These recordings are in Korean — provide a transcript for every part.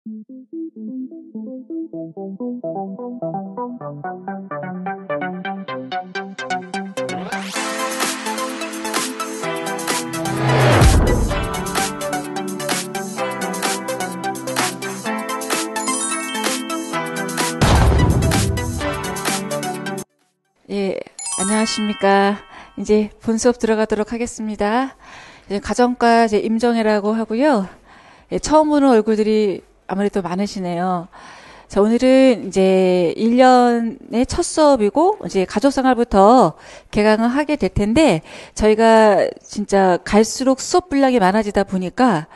예, 안녕하십니까. 이제 본 수업 들어가도록 하겠습니다. 이제 가정과 이제 임정혜라고 하고요. 예, 처음 보는 얼굴들이 아무래도 많으시네요. 자, 오늘은 이제 1년의 첫 수업이고, 이제 가족생활부터 개강을 하게 될 텐데, 저희가 진짜 갈수록 수업 분량이 많아지다 보니까,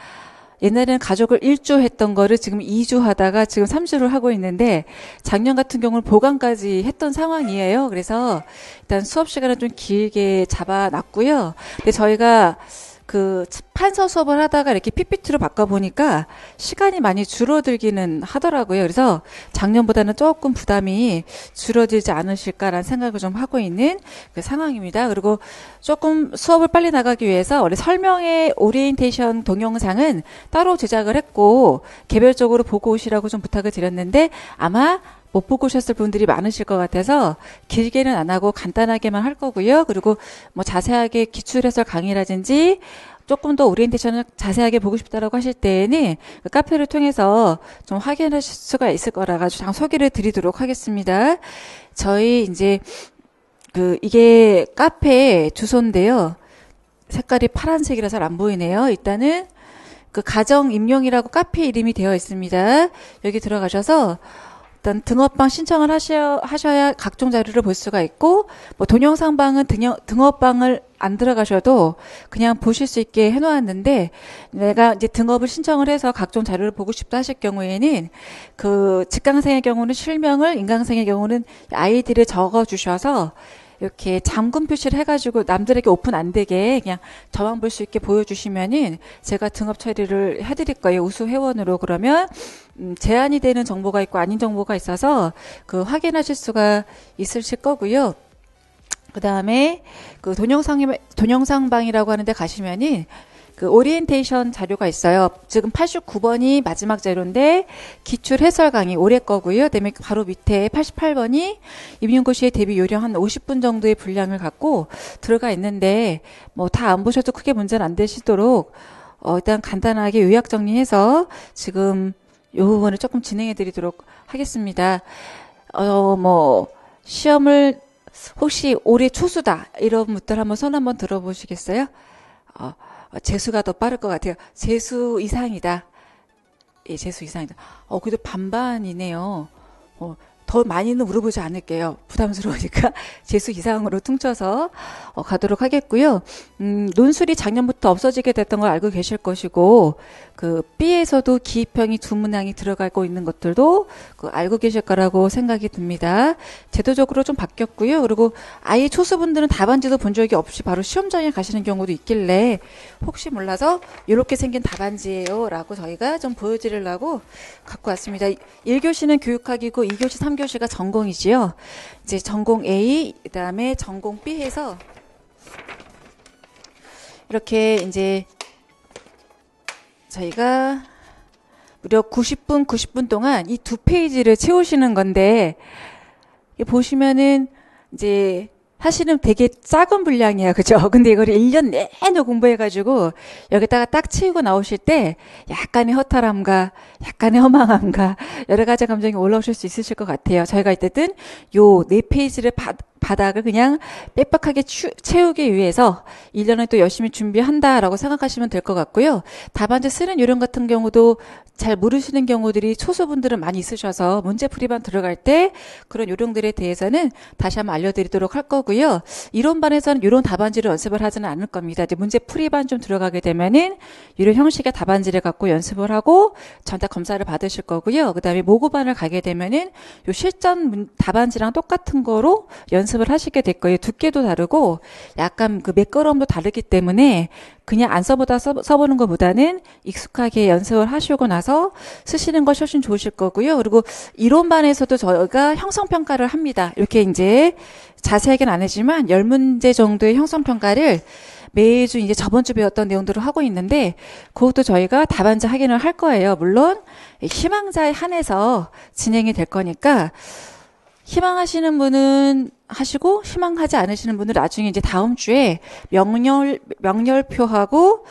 옛날에는 가족을 1주 했던 거를 지금 2주 하다가 지금 3주를 하고 있는데 작년 같은 경우는 보강까지 했던 상황이에요. 그래서 일단 수업 시간을 좀 길게 잡아놨고요. 근데 저희가 그 판서 수업을 하다가 이렇게 PPT로 바꿔보니까 시간이 많이 줄어들기는 하더라고요. 그래서 작년보다는 조금 부담이 줄어들지 않으실까라는 생각을 좀 하고 있는 그 상황입니다. 그리고 조금 수업을 빨리 나가기 위해서 원래 설명의 오리엔테이션 동영상은 따로 제작을 했고 개별적으로 보고 오시라고 좀 부탁을 드렸는데 아마 못 보고 오셨을 분들이 많으실 것 같아서 길게는 안 하고 간단하게만 할 거고요. 그리고 뭐 자세하게 기출해설 강의라든지 조금 더 오리엔테이션을 자세하게 보고 싶다라고 하실 때에는 그 카페를 통해서 좀 확인하실 수가 있을 거라 가지고 잠깐 소개를 드리도록 하겠습니다. 저희 이제 이게 카페 주소인데요. 색깔이 파란색이라서 잘 안 보이네요. 일단은 그 가정 임용이라고 카페 이름이 되어 있습니다. 여기 들어가셔서 일단 등업방 신청을 하셔야 각종 자료를 볼 수가 있고, 뭐 동영상방은 등업방을 안 들어가셔도 그냥 보실 수 있게 해놓았는데, 내가 이제 등업을 신청을 해서 각종 자료를 보고 싶다 하실 경우에는, 그 직강생의 경우는 실명을, 인강생의 경우는 아이디를 적어 주셔서, 이렇게 잠금 표시를 해가지고 남들에게 오픈 안 되게 그냥 저만 볼 수 있게 보여주시면은 제가 등업 처리를 해드릴 거예요. 우수 회원으로. 그러면 제한이 되는 정보가 있고 아닌 정보가 있어서 그 확인하실 수가 있으실 거고요. 그 다음에 그 동영상방이라고 하는데 가시면은 그 오리엔테이션 자료가 있어요. 지금 89번이 마지막 자료인데 기출 해설 강의 올해 거고요. 그다음에 바로 밑에 88번이 임용고시에 대비 요령 한 50분 정도의 분량을 갖고 들어가 있는데 뭐 다 안 보셔도 크게 문제는 안 되시도록 일단 간단하게 요약 정리해서 지금 이 부분을 조금 진행해 드리도록 하겠습니다. 뭐 시험을 혹시 올해 초수다 이런 분들 한번 손 한번 들어보시겠어요? 재수가 더 빠를 것 같아요. 재수 이상이다. 예, 재수 이상이다. 그래도 반반이네요. 더 많이는 물어보지 않을게요. 부담스러우니까 재수 이상으로 퉁쳐서 가도록 하겠고요. 논술이 작년부터 없어지게 됐던 걸 알고 계실 것이고 그 B에서도 기입형이 두 문항이 들어가고 있는 것들도 알고 계실 거라고 생각이 듭니다. 제도적으로 좀 바뀌었고요. 그리고 아예 초수분들은 답안지도 본 적이 없이 바로 시험장에 가시는 경우도 있길래 혹시 몰라서 이렇게 생긴 답안지예요 라고 저희가 좀 보여드리려고 갖고 왔습니다. 1교시는 교육학이고 2교시 3교시가 전공이지요. 이제 전공 A, 그 다음에 전공 B 해서 이렇게 이제 저희가 무려 90분 동안 이 두 페이지를 채우시는 건데 보시면은 이제 사실은 되게 작은 분량이에요. 그죠? 근데 이거를 1년 내내 공부해가지고 여기다가 딱 채우고 나오실 때 약간의 허탈함과 약간의 허망함과 여러 가지 감정이 올라오실 수 있으실 것 같아요. 저희가 어쨌든 요 4페이지를 바닥을 그냥 빽빽하게 채우기 위해서 1년을 또 열심히 준비한다라고 생각하시면 될 것 같고요. 답안지 쓰는 요령 같은 경우도 잘 모르시는 경우들이 초수분들은 많이 있으셔서 문제풀이반 들어갈 때 그런 요령들에 대해서는 다시 한번 알려드리도록 할 거고요. 이론반에서는 이런 답안지를 연습을 하지는 않을 겁니다. 이제 문제풀이반 좀 들어가게 되면은 이런 형식의 답안지를 갖고 연습을 하고 전달 검사를 받으실 거고요. 그 다음에 모고반을 가게 되면은 요 실전 답안지랑 똑같은 거로 연습을 하시게 될 거예요. 두께도 다르고 약간 그 매끄러움도 다르기 때문에 그냥 안 써보는 것보다는 익숙하게 연습을 하시고 나서 쓰시는 것이 훨씬 좋으실 거고요. 그리고 이론반에서도 저희가 형성평가를 합니다. 이렇게 이제 자세하게는 안 하지만 10문제 정도의 형성평가를 매주 이제 저번 주 배웠던 내용들을 하고 있는데 그것도 저희가 답안지 확인을 할 거예요. 물론 희망자에 한해서 진행이 될 거니까 희망하시는 분은 하시고 희망하지 않으시는 분은 나중에 이제 다음 주에 명렬표하고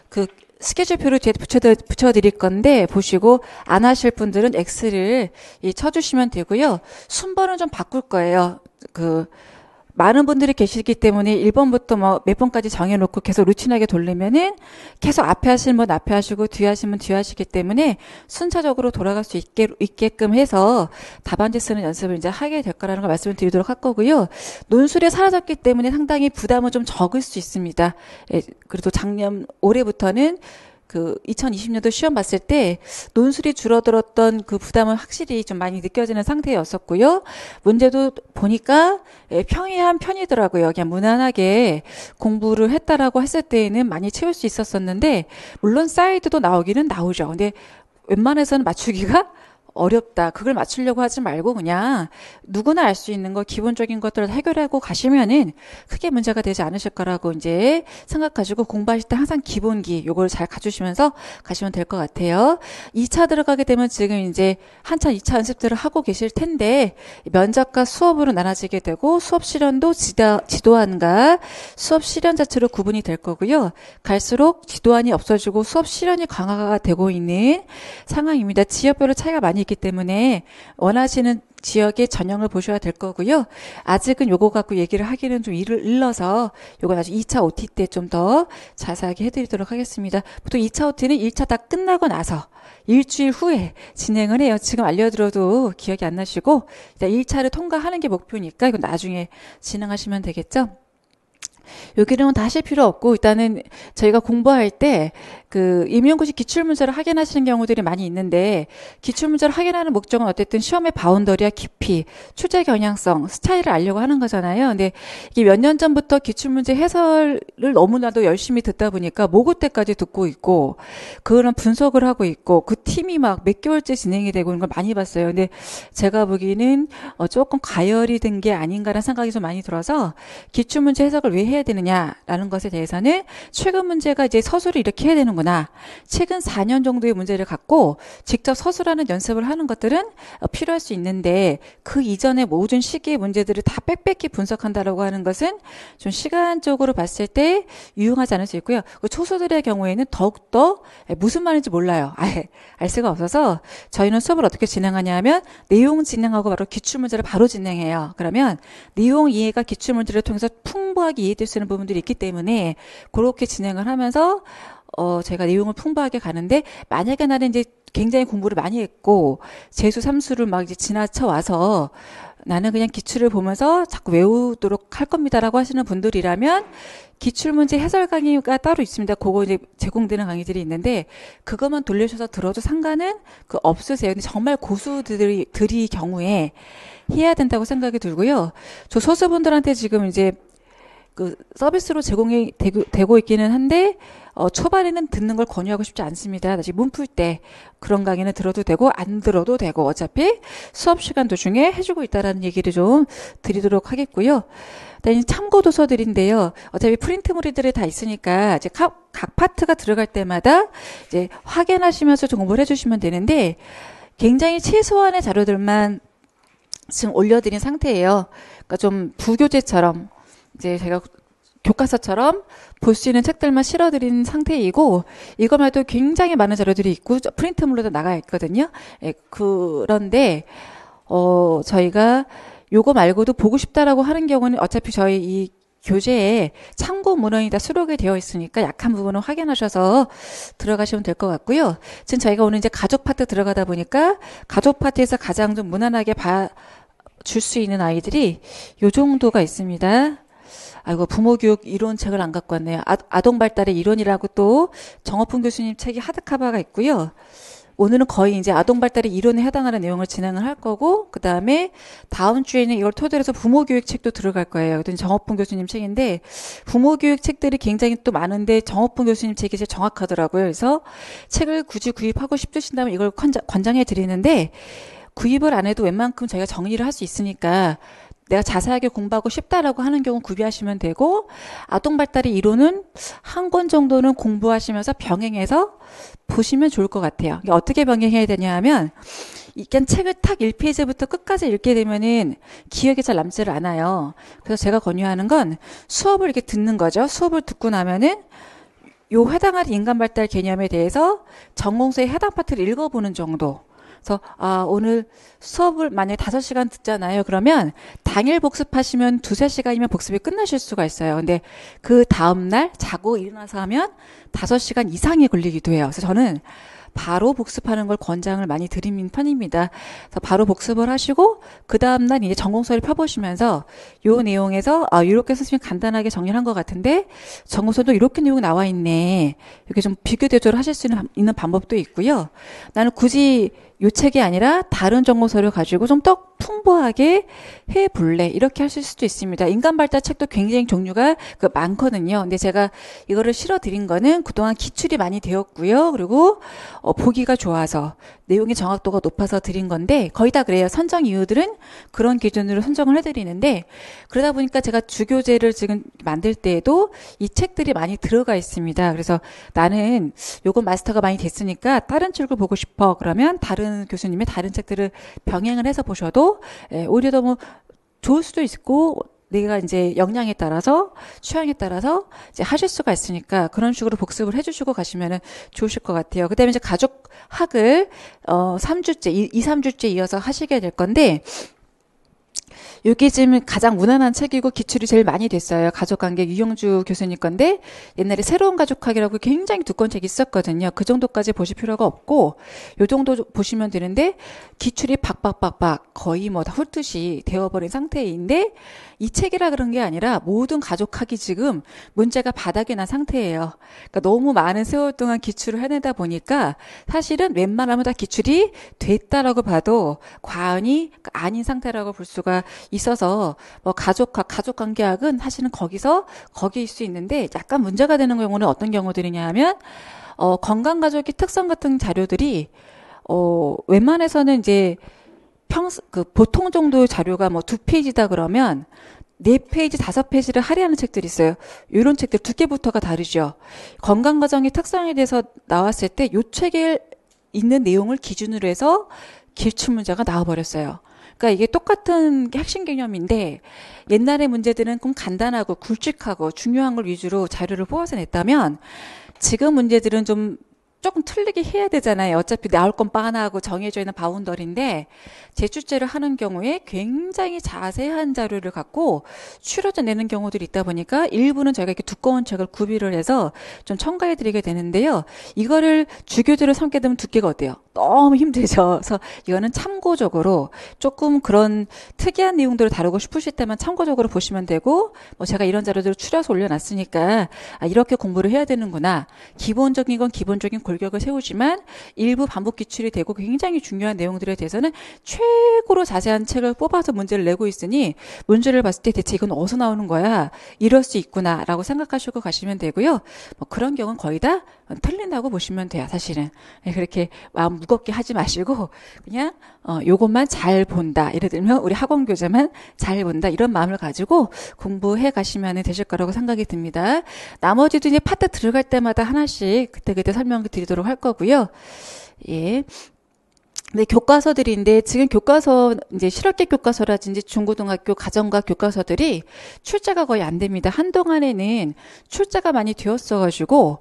그 스케줄표를 뒤에 붙여드릴 건데 보시고 안 하실 분들은 X를 쳐주시면 되고요. 순번은 좀 바꿀 거예요. 많은 분들이 계시기 때문에 1번부터 뭐 몇 번까지 정해놓고 계속 루틴하게 돌리면은 계속 앞에 하시는 분 앞에 하시고 뒤에 하시는 분 뒤에 하시기 때문에 순차적으로 돌아갈 수 있게끔 해서 답안지 쓰는 연습을 이제 하게 될 거라는 걸 말씀을 드리도록 할 거고요. 논술이 사라졌기 때문에 상당히 부담은 좀 적을 수 있습니다. 예, 그래도 올해부터는 2020년도 시험 봤을 때 논술이 줄어들었던 그 부담은 확실히 좀 많이 느껴지는 상태였었고요. 문제도 보니까 평이한 편이더라고요. 그냥 무난하게 공부를 했다라고 했을 때에는 많이 채울 수 있었었는데 물론 사이드도 나오기는 나오죠. 근데 웬만해서는 맞추기가 어렵다. 그걸 맞추려고 하지 말고 그냥 누구나 알 수 있는 거 기본적인 것들을 해결하고 가시면은 크게 문제가 되지 않으실 거라고 이제 생각하시고 공부하실 때 항상 기본기 요걸 잘 가주시면서 가시면 될 것 같아요. 2차 들어가게 되면 지금 이제 한참 2차 연습들을 하고 계실 텐데 면접과 수업으로 나눠지게 되고 수업 실현도 지도안과 수업 실현 자체로 구분이 될 거고요. 갈수록 지도안이 없어지고 수업 실현이 강화가 되고 있는 상황입니다. 지역별로 차이가 많이 있기 때문에 원하시는 지역의 전형을 보셔야 될 거고요. 아직은 요거 갖고 얘기를 하기는 좀 일러서 요건 아주 2차 OT 때 좀 더 자세하게 해드리도록 하겠습니다. 보통 2차 OT는 1차 다 끝나고 나서 일주일 후에 진행을 해요. 지금 알려드려도 기억이 안 나시고 일단 1차를 통과하는 게 목표니까 이건 나중에 진행하시면 되겠죠. 여기는 다 하실 필요 없고 일단은 저희가 공부할 때 임용고시 기출문제를 확인하시는 경우들이 많이 있는데 기출문제를 확인하는 목적은 어쨌든 시험의 바운더리와 깊이, 출제 경향성, 스타일을 알려고 하는 거잖아요. 근데 이게 몇 년 전부터 기출문제 해설을 너무나도 열심히 듣다 보니까 모국 때까지 듣고 있고 그런 분석을 하고 있고 그 팀이 막 몇 개월째 진행이 되고 있는 걸 많이 봤어요. 근데 제가 보기에는 조금 가열이 된 게 아닌가라는 생각이 좀 많이 들어서 기출문제 해석을 왜 해야 되느냐라는 것에 대해서는 최근 문제가 이제 서술을 이렇게 해야 되는구나. 최근 4년 정도의 문제를 갖고 직접 서술하는 연습을 하는 것들은 필요할 수 있는데 그 이전의 모든 시기의 문제들을 다 빽빽히 분석한다라고 하는 것은 좀 시간적으로 봤을 때 유용하지 않을 수 있고요. 초수들의 경우에는 더욱더 무슨 말인지 몰라요. 아예 알 수가 없어서 저희는 수업을 어떻게 진행하냐 하면 내용 진행하고 바로 기출문제를 바로 진행해요. 그러면 내용 이해가 기출문제를 통해서 풍부하게 이해될 수 있는 부분들이 있기 때문에 그렇게 진행을 하면서 제가 내용을 풍부하게 가는데 만약에 나는 이제 굉장히 공부를 많이 했고 재수 삼수를 막 이제 지나쳐 와서 나는 그냥 기출을 보면서 자꾸 외우도록 할 겁니다라고 하시는 분들이라면 기출문제 해설 강의가 따로 있습니다. 그거 이제 제공되는 강의들이 있는데 그것만 돌려셔서 들어도 상관은 없으세요. 근데 정말 고수들이 경우에 해야 된다고 생각이 들고요. 저 소수분들한테 지금 이제 서비스로 제공이 되고 있기는 한데 초반에는 듣는 걸 권유하고 싶지 않습니다. 다시 문풀 때 그런 강의는 들어도 되고 안 들어도 되고 어차피 수업 시간 도중에 해주고 있다라는 얘기를 좀 드리도록 하겠고요. 참고 도서들인데요. 어차피 프린트물들이 다 있으니까 이제 각 파트가 들어갈 때마다 이제 확인하시면서 좀 공부를 해주시면 되는데 굉장히 최소한의 자료들만 지금 올려드린 상태예요. 그러니까 좀 부교재처럼 이제 제가 교과서처럼 볼 수 있는 책들만 실어드린 상태이고 이것만 해도 굉장히 많은 자료들이 있고 프린트물로도 나가 있거든요. 예, 그런데 저희가 요거 말고도 보고 싶다라고 하는 경우는 어차피 저희 이 교재에 참고 문헌이 다 수록이 되어 있으니까 약한 부분은 확인하셔서 들어가시면 될 것 같고요. 지금 저희가 오늘 이제 가족 파트 들어가다 보니까 가족 파트에서 가장 좀 무난하게 줄 수 있는 아이들이 요 정도가 있습니다. 아이고 부모교육 이론책을 안 갖고 왔네요. 아동 발달의 이론이라고 또 정어풍 교수님 책이 하드카바가 있고요. 오늘은 거의 이제 아동 발달의 이론에 해당하는 내용을 진행을 할 거고, 그 다음에 다음 주에는 이걸 토대로 해서 부모 교육 책도 들어갈 거예요. 그랬더니 정업분 교수님 책인데, 부모 교육 책들이 굉장히 또 많은데, 정업분 교수님 책이 제일 정확하더라고요. 그래서 책을 굳이 구입하고 싶으신다면 이걸 권장해 드리는데, 구입을 안 해도 웬만큼 저희가 정리를 할 수 있으니까, 내가 자세하게 공부하고 싶다라고 하는 경우 구비하시면 되고, 아동 발달의 이론은 한 권 정도는 공부하시면서 병행해서 보시면 좋을 것 같아요. 이게 어떻게 병행해야 되냐 하면, 이게 책을 탁 1페이지부터 끝까지 읽게 되면은 기억에 잘 남지를 않아요. 그래서 제가 권유하는 건 수업을 이렇게 듣는 거죠. 수업을 듣고 나면은 요 해당하는 인간 발달 개념에 대해서 전공서의 해당 파트를 읽어보는 정도. 그래서 오늘 수업을 만약에 5시간 듣잖아요. 그러면 당일 복습하시면 2-3시간이면 복습이 끝나실 수가 있어요. 근데 그 다음날 자고 일어나서 하면 5시간 이상이 걸리기도 해요. 그래서 저는 바로 복습하는 걸 권장을 많이 드리는 편입니다. 그래서 바로 복습을 하시고 그 다음날 이제 전공서를 펴보시면서 요 내용에서 이렇게 선생님이 간단하게 정리를 한 것 같은데 전공서도 이렇게 내용이 나와 있네. 이렇게 좀 비교 대조를 하실 수 있는 방법도 있고요. 나는 굳이 요 책이 아니라 다른 전공서를 가지고 좀 더 풍부하게 해볼래 이렇게 하실 수도 있습니다. 인간발달 책도 굉장히 종류가 많거든요. 근데 제가 이거를 실어드린 거는 그동안 기출이 많이 되었고요. 그리고 보기가 좋아서 내용의 정확도가 높아서 드린 건데 거의 다 그래요. 선정 이유들은 그런 기준으로 선정을 해드리는데 그러다 보니까 제가 주교재를 지금 만들 때에도 이 책들이 많이 들어가 있습니다. 그래서 나는 요건 마스터가 많이 됐으니까 다른 책을 보고 싶어. 그러면 다른 교수님의 다른 책들을 병행을 해서 보셔도 오히려 더 좋을 수도 있고 내가 이제 역량에 따라서 취향에 따라서 이제 하실 수가 있으니까 그런 식으로 복습을 해주시고 가시면은 좋으실 것 같아요. 그다음에 이제 가족학을 3주째 이어서 하시게 될 건데 이게 지금 가장 무난한 책이고 기출이 제일 많이 됐어요. 가족관계 유영주 교수님 건데 옛날에 새로운 가족학이라고 굉장히 두꺼운 책이 있었거든요. 그 정도까지 보실 필요가 없고 요 정도 보시면 되는데 기출이 박박박박 거의 뭐 다 훑듯이 되어버린 상태인데 이 책이라 그런 게 아니라 모든 가족학이 지금 문제가 바닥이 난 상태예요. 그러니까 너무 많은 세월 동안 기출을 해내다 보니까 사실은 웬만하면 다 기출이 됐다라고 봐도 과언이 아닌 상태라고 볼 수가 있어서 뭐 가족학, 가족관계학은 사실은 거기일 수 있는데 약간 문제가 되는 경우는 어떤 경우들이냐 하면 건강가족의 특성 같은 자료들이 웬만해서는 이제 보통 정도의 자료가 뭐 2페이지다 그러면 4페이지, 5페이지를 할애하는 책들이 있어요. 이런 책들 두께부터가 다르죠. 건강가정의 특성에 대해서 나왔을 때 이 책에 있는 내용을 기준으로 해서 기출문제가 나와버렸어요. 그러니까 이게 똑같은 핵심 개념인데 옛날의 문제들은 좀 간단하고 굵직하고 중요한 걸 위주로 자료를 뽑아서 냈다면 지금 문제들은 좀 조금 틀리게 해야 되잖아요. 어차피 나올 건 뻔하고 정해져 있는 바운더리인데 제출제를 하는 경우에 굉장히 자세한 자료를 갖고 추려져 내는 경우들이 있다 보니까 일부는 저희가 이렇게 두꺼운 책을 구비를 해서 좀 첨가해 드리게 되는데요. 이거를 주교재로 삼게 되면 두께가 어때요? 너무 힘들죠. 그래서 이거는 참고적으로 조금 그런 특이한 내용들을 다루고 싶으실 때만 참고적으로 보시면 되고 뭐 제가 이런 자료들을 추려서 올려놨으니까 이렇게 공부를 해야 되는구나. 기본적인 건 기본적인 골격을 세우지만 일부 반복 기출이 되고 굉장히 중요한 내용들에 대해서는 최고로 자세한 책을 뽑아서 문제를 내고 있으니 문제를 봤을 때 대체 이건 어디서 나오는 거야? 이럴 수 있구나 라고 생각하시고 가시면 되고요. 뭐 그런 경우는 거의 다 틀린다고 보시면 돼요. 사실은. 그렇게 마음 무겁게 하지 마시고 그냥 요것만 잘 본다. 예를 들면 우리 학원 교재만 잘 본다. 이런 마음을 가지고 공부해 가시면 되실 거라고 생각이 듭니다. 나머지도 이제 파트 들어갈 때마다 하나씩 그때그때 설명을 드리도록 할 거고요. 예. 네, 교과서들인데 지금 교과서 이제 실업계 교과서라든지 중고등학교 가정과 교과서들이 출제가 거의 안 됩니다. 한동안에는 출제가 많이 되었어 가지고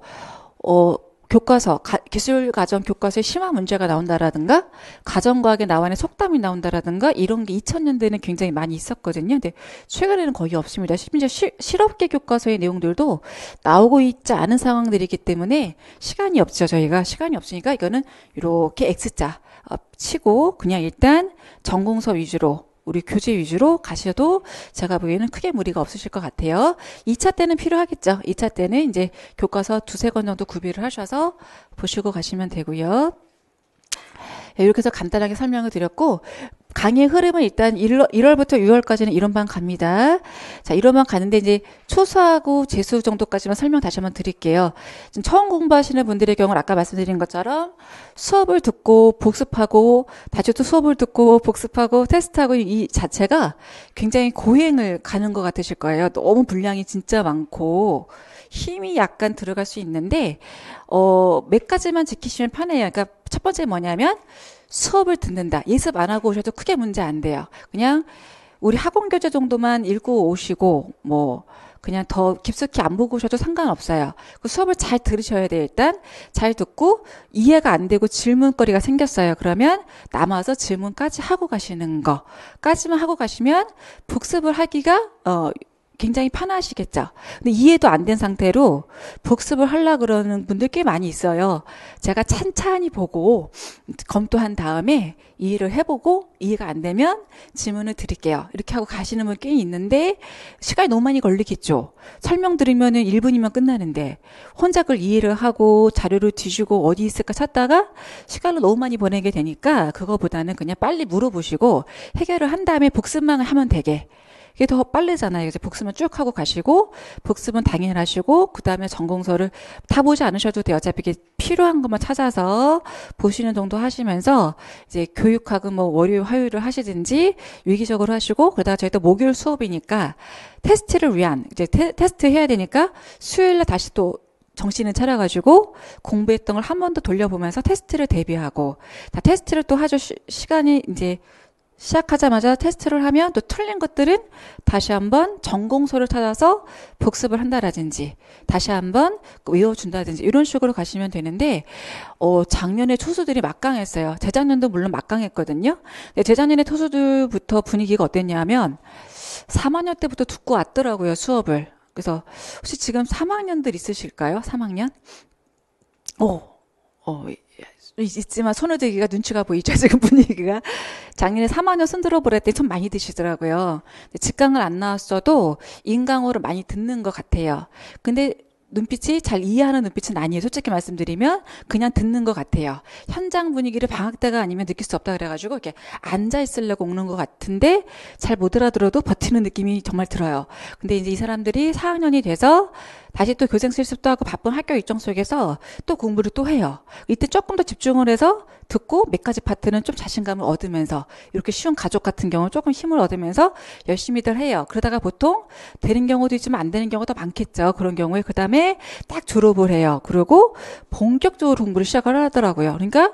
교과서, 기술가정 교과서에 심화 문제가 나온다라든가, 가정과학에 나와 있는 속담이 나온다라든가, 이런 게 2000년대에는 굉장히 많이 있었거든요. 근데 최근에는 거의 없습니다. 심지어 실업계 교과서의 내용들도 나오고 있지 않은 상황들이기 때문에 시간이 없죠. 저희가 시간이 없으니까 이거는 이렇게 X자 치고 그냥 일단 전공서 위주로 우리 교재 위주로 가셔도 제가 보기에는 크게 무리가 없으실 것 같아요. 2차 때는 필요하겠죠. 2차 때는 이제 교과서 2-3권 정도 구비를 하셔서 보시고 가시면 되고요. 이렇게 해서 간단하게 설명을 드렸고, 강의의 흐름은 일단 1월부터 6월까지는 이론반 갑니다. 자, 이론반 가는데 이제 초수하고 재수 정도까지만 설명 다시 한번 드릴게요. 지금 처음 공부하시는 분들의 경우는 아까 말씀드린 것처럼 수업을 듣고 복습하고 다시 또 수업을 듣고 복습하고 테스트하고 이 자체가 굉장히 고행을 가는 것 같으실 거예요. 너무 분량이 진짜 많고 힘이 약간 들어갈 수 있는데 몇 가지만 지키시면 편해요. 그러니까 첫 번째 뭐냐면 수업을 듣는다. 예습 안 하고 오셔도 크게 문제 안 돼요. 그냥 우리 학원 교재 정도만 읽고 오시고 뭐 그냥 더 깊숙이 안 보고 오셔도 상관없어요. 그 수업을 잘 들으셔야 돼요. 일단 잘 듣고 이해가 안 되고 질문거리가 생겼어요. 그러면 남아서 질문까지 하고 가시는 거까지만 하고 가시면 복습을 하기가 굉장히 편하시겠죠. 근데 이해도 안 된 상태로 복습을 하려고 그러는 분들 꽤 많이 있어요. 제가 찬찬히 보고 검토한 다음에 이해를 해보고 이해가 안 되면 질문을 드릴게요. 이렇게 하고 가시는 분 꽤 있는데 시간이 너무 많이 걸리겠죠. 설명 들으면은 1분이면 끝나는데 혼자 그걸 이해를 하고 자료를 뒤지고 어디 있을까 찾다가 시간을 너무 많이 보내게 되니까 그거보다는 그냥 빨리 물어보시고 해결을 한 다음에 복습만 하면 되게 이게 더 빠르잖아요. 이제 복습은 쭉 하고 가시고 복습은 당연하시고 그 다음에 전공서를 다 보지 않으셔도 돼요. 어차피 이게 필요한 것만 찾아서 보시는 정도 하시면서 이제 교육학은 뭐 월요일 화요일을 하시든지 위기적으로 하시고 그러다가 저희 또 목요일 수업이니까 테스트를 위한 이제 테스트 해야 되니까 수요일날 다시 또 정신을 차려가지고 공부했던 걸 한 번 더 돌려보면서 테스트를 대비하고 다 테스트를 또 하죠. 시간이 이제 시작하자마자 테스트를 하면 또 틀린 것들은 다시 한번 전공서를 찾아서 복습을 한다라든지 다시 한번 외워준다든지 이런 식으로 가시면 되는데 작년에 초수들이 막강했어요. 재작년도 물론 막강했거든요. 근데 재작년에 초수들부터 분위기가 어땠냐면 3학년 때부터 듣고 왔더라고요. 수업을. 그래서 혹시 지금 3학년들 있으실까요? 3학년? 있지만 손을 들기가 눈치가 보이죠. 지금 분위기가. 작년에 3학년 손 들어보라 했더니 좀 많이 드시더라고요. 직강을 안 나왔어도 인강어를 많이 듣는 것 같아요. 근데 눈빛이 잘 이해하는 눈빛은 아니에요. 솔직히 말씀드리면 그냥 듣는 것 같아요. 현장 분위기를 방학 때가 아니면 느낄 수 없다 그래가지고 이렇게 앉아 있으려고 오는 것 같은데 잘 못 알아들어도 버티는 느낌이 정말 들어요. 근데 이제 이 사람들이 4학년이 돼서 다시 또 교생 실습도 하고 바쁜 학교 일정 속에서 또 공부를 또 해요. 이때 조금 더 집중을 해서 듣고 몇 가지 파트는 좀 자신감을 얻으면서 이렇게 쉬운 가족 같은 경우는 조금 힘을 얻으면서 열심히들 해요. 그러다가 보통 되는 경우도 있지만 안 되는 경우도 많겠죠. 그런 경우에 그 다음에 딱 졸업을 해요. 그리고 본격적으로 공부를 시작을 하더라고요. 그러니까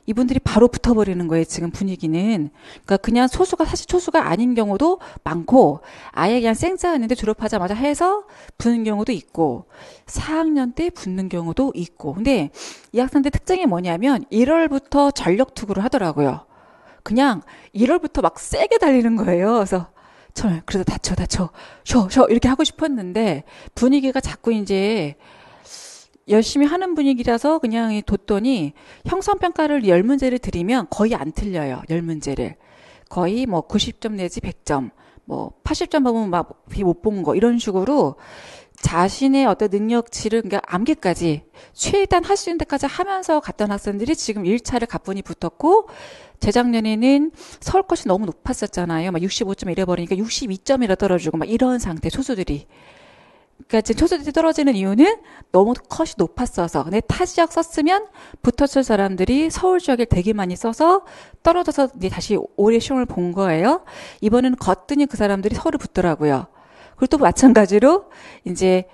이분들이 바로 붙어버리는 거예요. 지금 분위기는. 그러니까 그냥 사실 초수가 아닌 경우도 많고 아예 그냥 생짜였는데 졸업하자마자 해서 붙는 경우도 있고 4학년 때 붙는 경우도 있고. 근데 이 학생들 특징이 뭐냐면 1월부터 전력 투구를 하더라고요. 그냥 1월부터 막 세게 달리는 거예요. 그래서 그래서 다쳐 쉬어 이렇게 하고 싶었는데 분위기가 자꾸 이제 열심히 하는 분위기라서 그냥 뒀더니 형성평가를 10문제를 드리면 거의 안 틀려요. 10문제를. 거의 뭐 90점 내지 100점. 뭐 80점 보면 막 못 본 거 이런 식으로 자신의 어떤 능력치를 그러니까 암기까지 최대한 할 수 있는 데까지 하면서 갔던 학생들이 지금 1차를 가뿐히 붙었고 재작년에는 서울컷이 너무 높았었잖아요. 막 65점 이래버리니까 62점이라 떨어지고 막 이런 상태 초수들이. 그러니까 지금 초수들이 떨어지는 이유는 너무 컷이 높았어서. 근데 타 지역 썼으면 붙었을 사람들이 서울 지역에 되게 많이 써서 떨어져서 이제 다시 올해 시험을 본 거예요. 이번에는 거뜬히 그 사람들이 서울에 붙더라고요. 그리고 또 마찬가지로 이제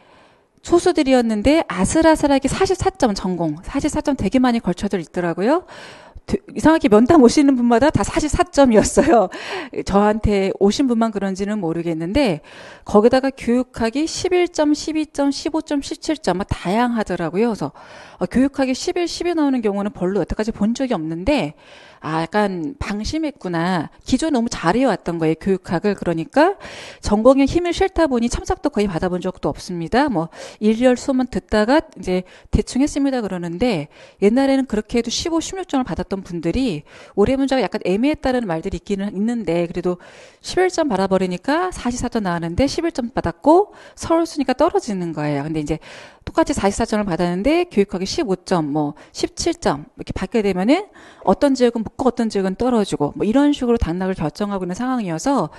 소수들이었는데 아슬아슬하게 44점 전공, 44점 되게 많이 걸쳐져 있더라고요. 이상하게 면담 오시는 분마다 다 44점이었어요. 저한테 오신 분만 그런지는 모르겠는데 거기다가 교육학이 11점, 12점, 15점, 17점 막 다양하더라고요. 그래서 교육학이 11, 10이 나오는 경우는 별로 여태까지 본 적이 없는데 약간 방심했구나. 기존에 너무 잘해왔던 거예요, 교육학을. 그러니까 전공에 힘을 실다 보니 참석도 거의 받아본 적도 없습니다. 뭐 1열 수업만 듣다가 이제 대충 했습니다 그러는데 옛날에는 그렇게 해도 15, 16점을 받았던 분들이 올해 문제가 약간 애매했다는 말들이 있기는 있는데 그래도 11점 받아버리니까 44점 나왔는데 11점 받았고 서울 순위가 떨어지는 거예요. 근데 이제 똑같이 44점을 받았는데 교육학이 15점, 뭐 17점 이렇게 받게 되면은 어떤 지역은 붙고 어떤 지역은 떨어지고 뭐 이런 식으로 당락을 결정하고 있는 상황이어서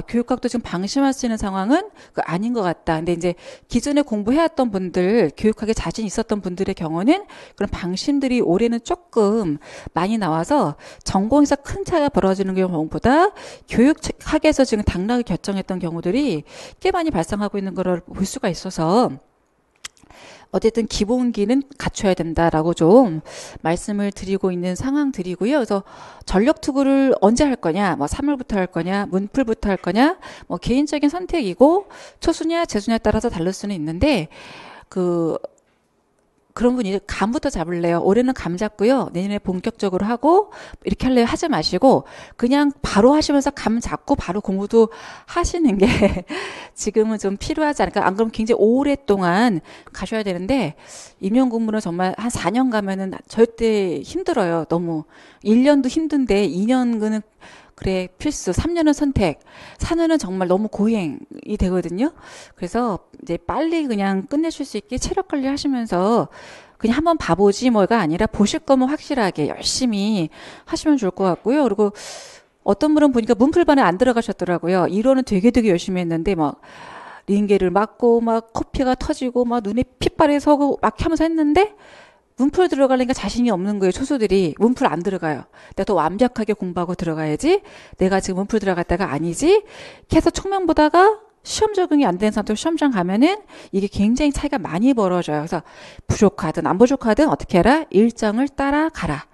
교육학도 지금 방심할 수 있는 상황은 아닌 것 같다. 근데 이제 기존에 공부해왔던 분들, 교육학에 자신 있었던 분들의 경우는 그런 방심들이 올해는 조금 많이 나와서 전공에서 큰 차이가 벌어지는 경우보다 교육학에서 지금 당락을 결정했던 경우들이 꽤 많이 발생하고 있는 걸 볼 수가 있어서 어쨌든 기본기는 갖춰야 된다라고 좀 말씀을 드리고 있는 상황들이고요. 그래서 전력 투구를 언제 할 거냐, 뭐 3월부터 할 거냐, 문풀부터 할 거냐, 뭐 개인적인 선택이고 초수냐, 재수냐에 따라서 다를 수는 있는데 그런 분이 감부터 잡을래요. 올해는 감 잡고요. 내년에 본격적으로 하고 이렇게 할래요. 하지 마시고 그냥 바로 하시면서 감 잡고 바로 공부도 하시는 게 지금은 좀 필요하지 않을까. 안 그러면 굉장히 오랫동안 가셔야 되는데 임용 공부는 정말 한 4년 가면은 절대 힘들어요. 너무 1년도 힘든데 2년은 그래 필수, 3년은 선택, 4년은 정말 너무 고행이 되거든요. 그래서 이제 빨리 그냥 끝내실 수 있게 체력 관리 하시면서 그냥 한번 봐보지 뭐가 아니라 보실 거면 확실하게 열심히 하시면 좋을 것 같고요. 그리고 어떤 분은 보니까 문풀반에 안 들어가셨더라고요. 1호는 되게 열심히 했는데 막 링게를 맞고 막 코피가 터지고 막 눈에 핏발이 서고 막 하면서 했는데 문풀 들어가려니까 자신이 없는 거예요. 초수들이 문풀 안 들어가요. 내가 더 완벽하게 공부하고 들어가야지. 내가 지금 문풀 들어갔다가 아니지. 계속 총명 보다가 시험 적응이 안 되는 상태로 시험장 가면은 이게 굉장히 차이가 많이 벌어져요. 그래서 부족하든 안 부족하든 어떻게 해라? 일정을 따라가라.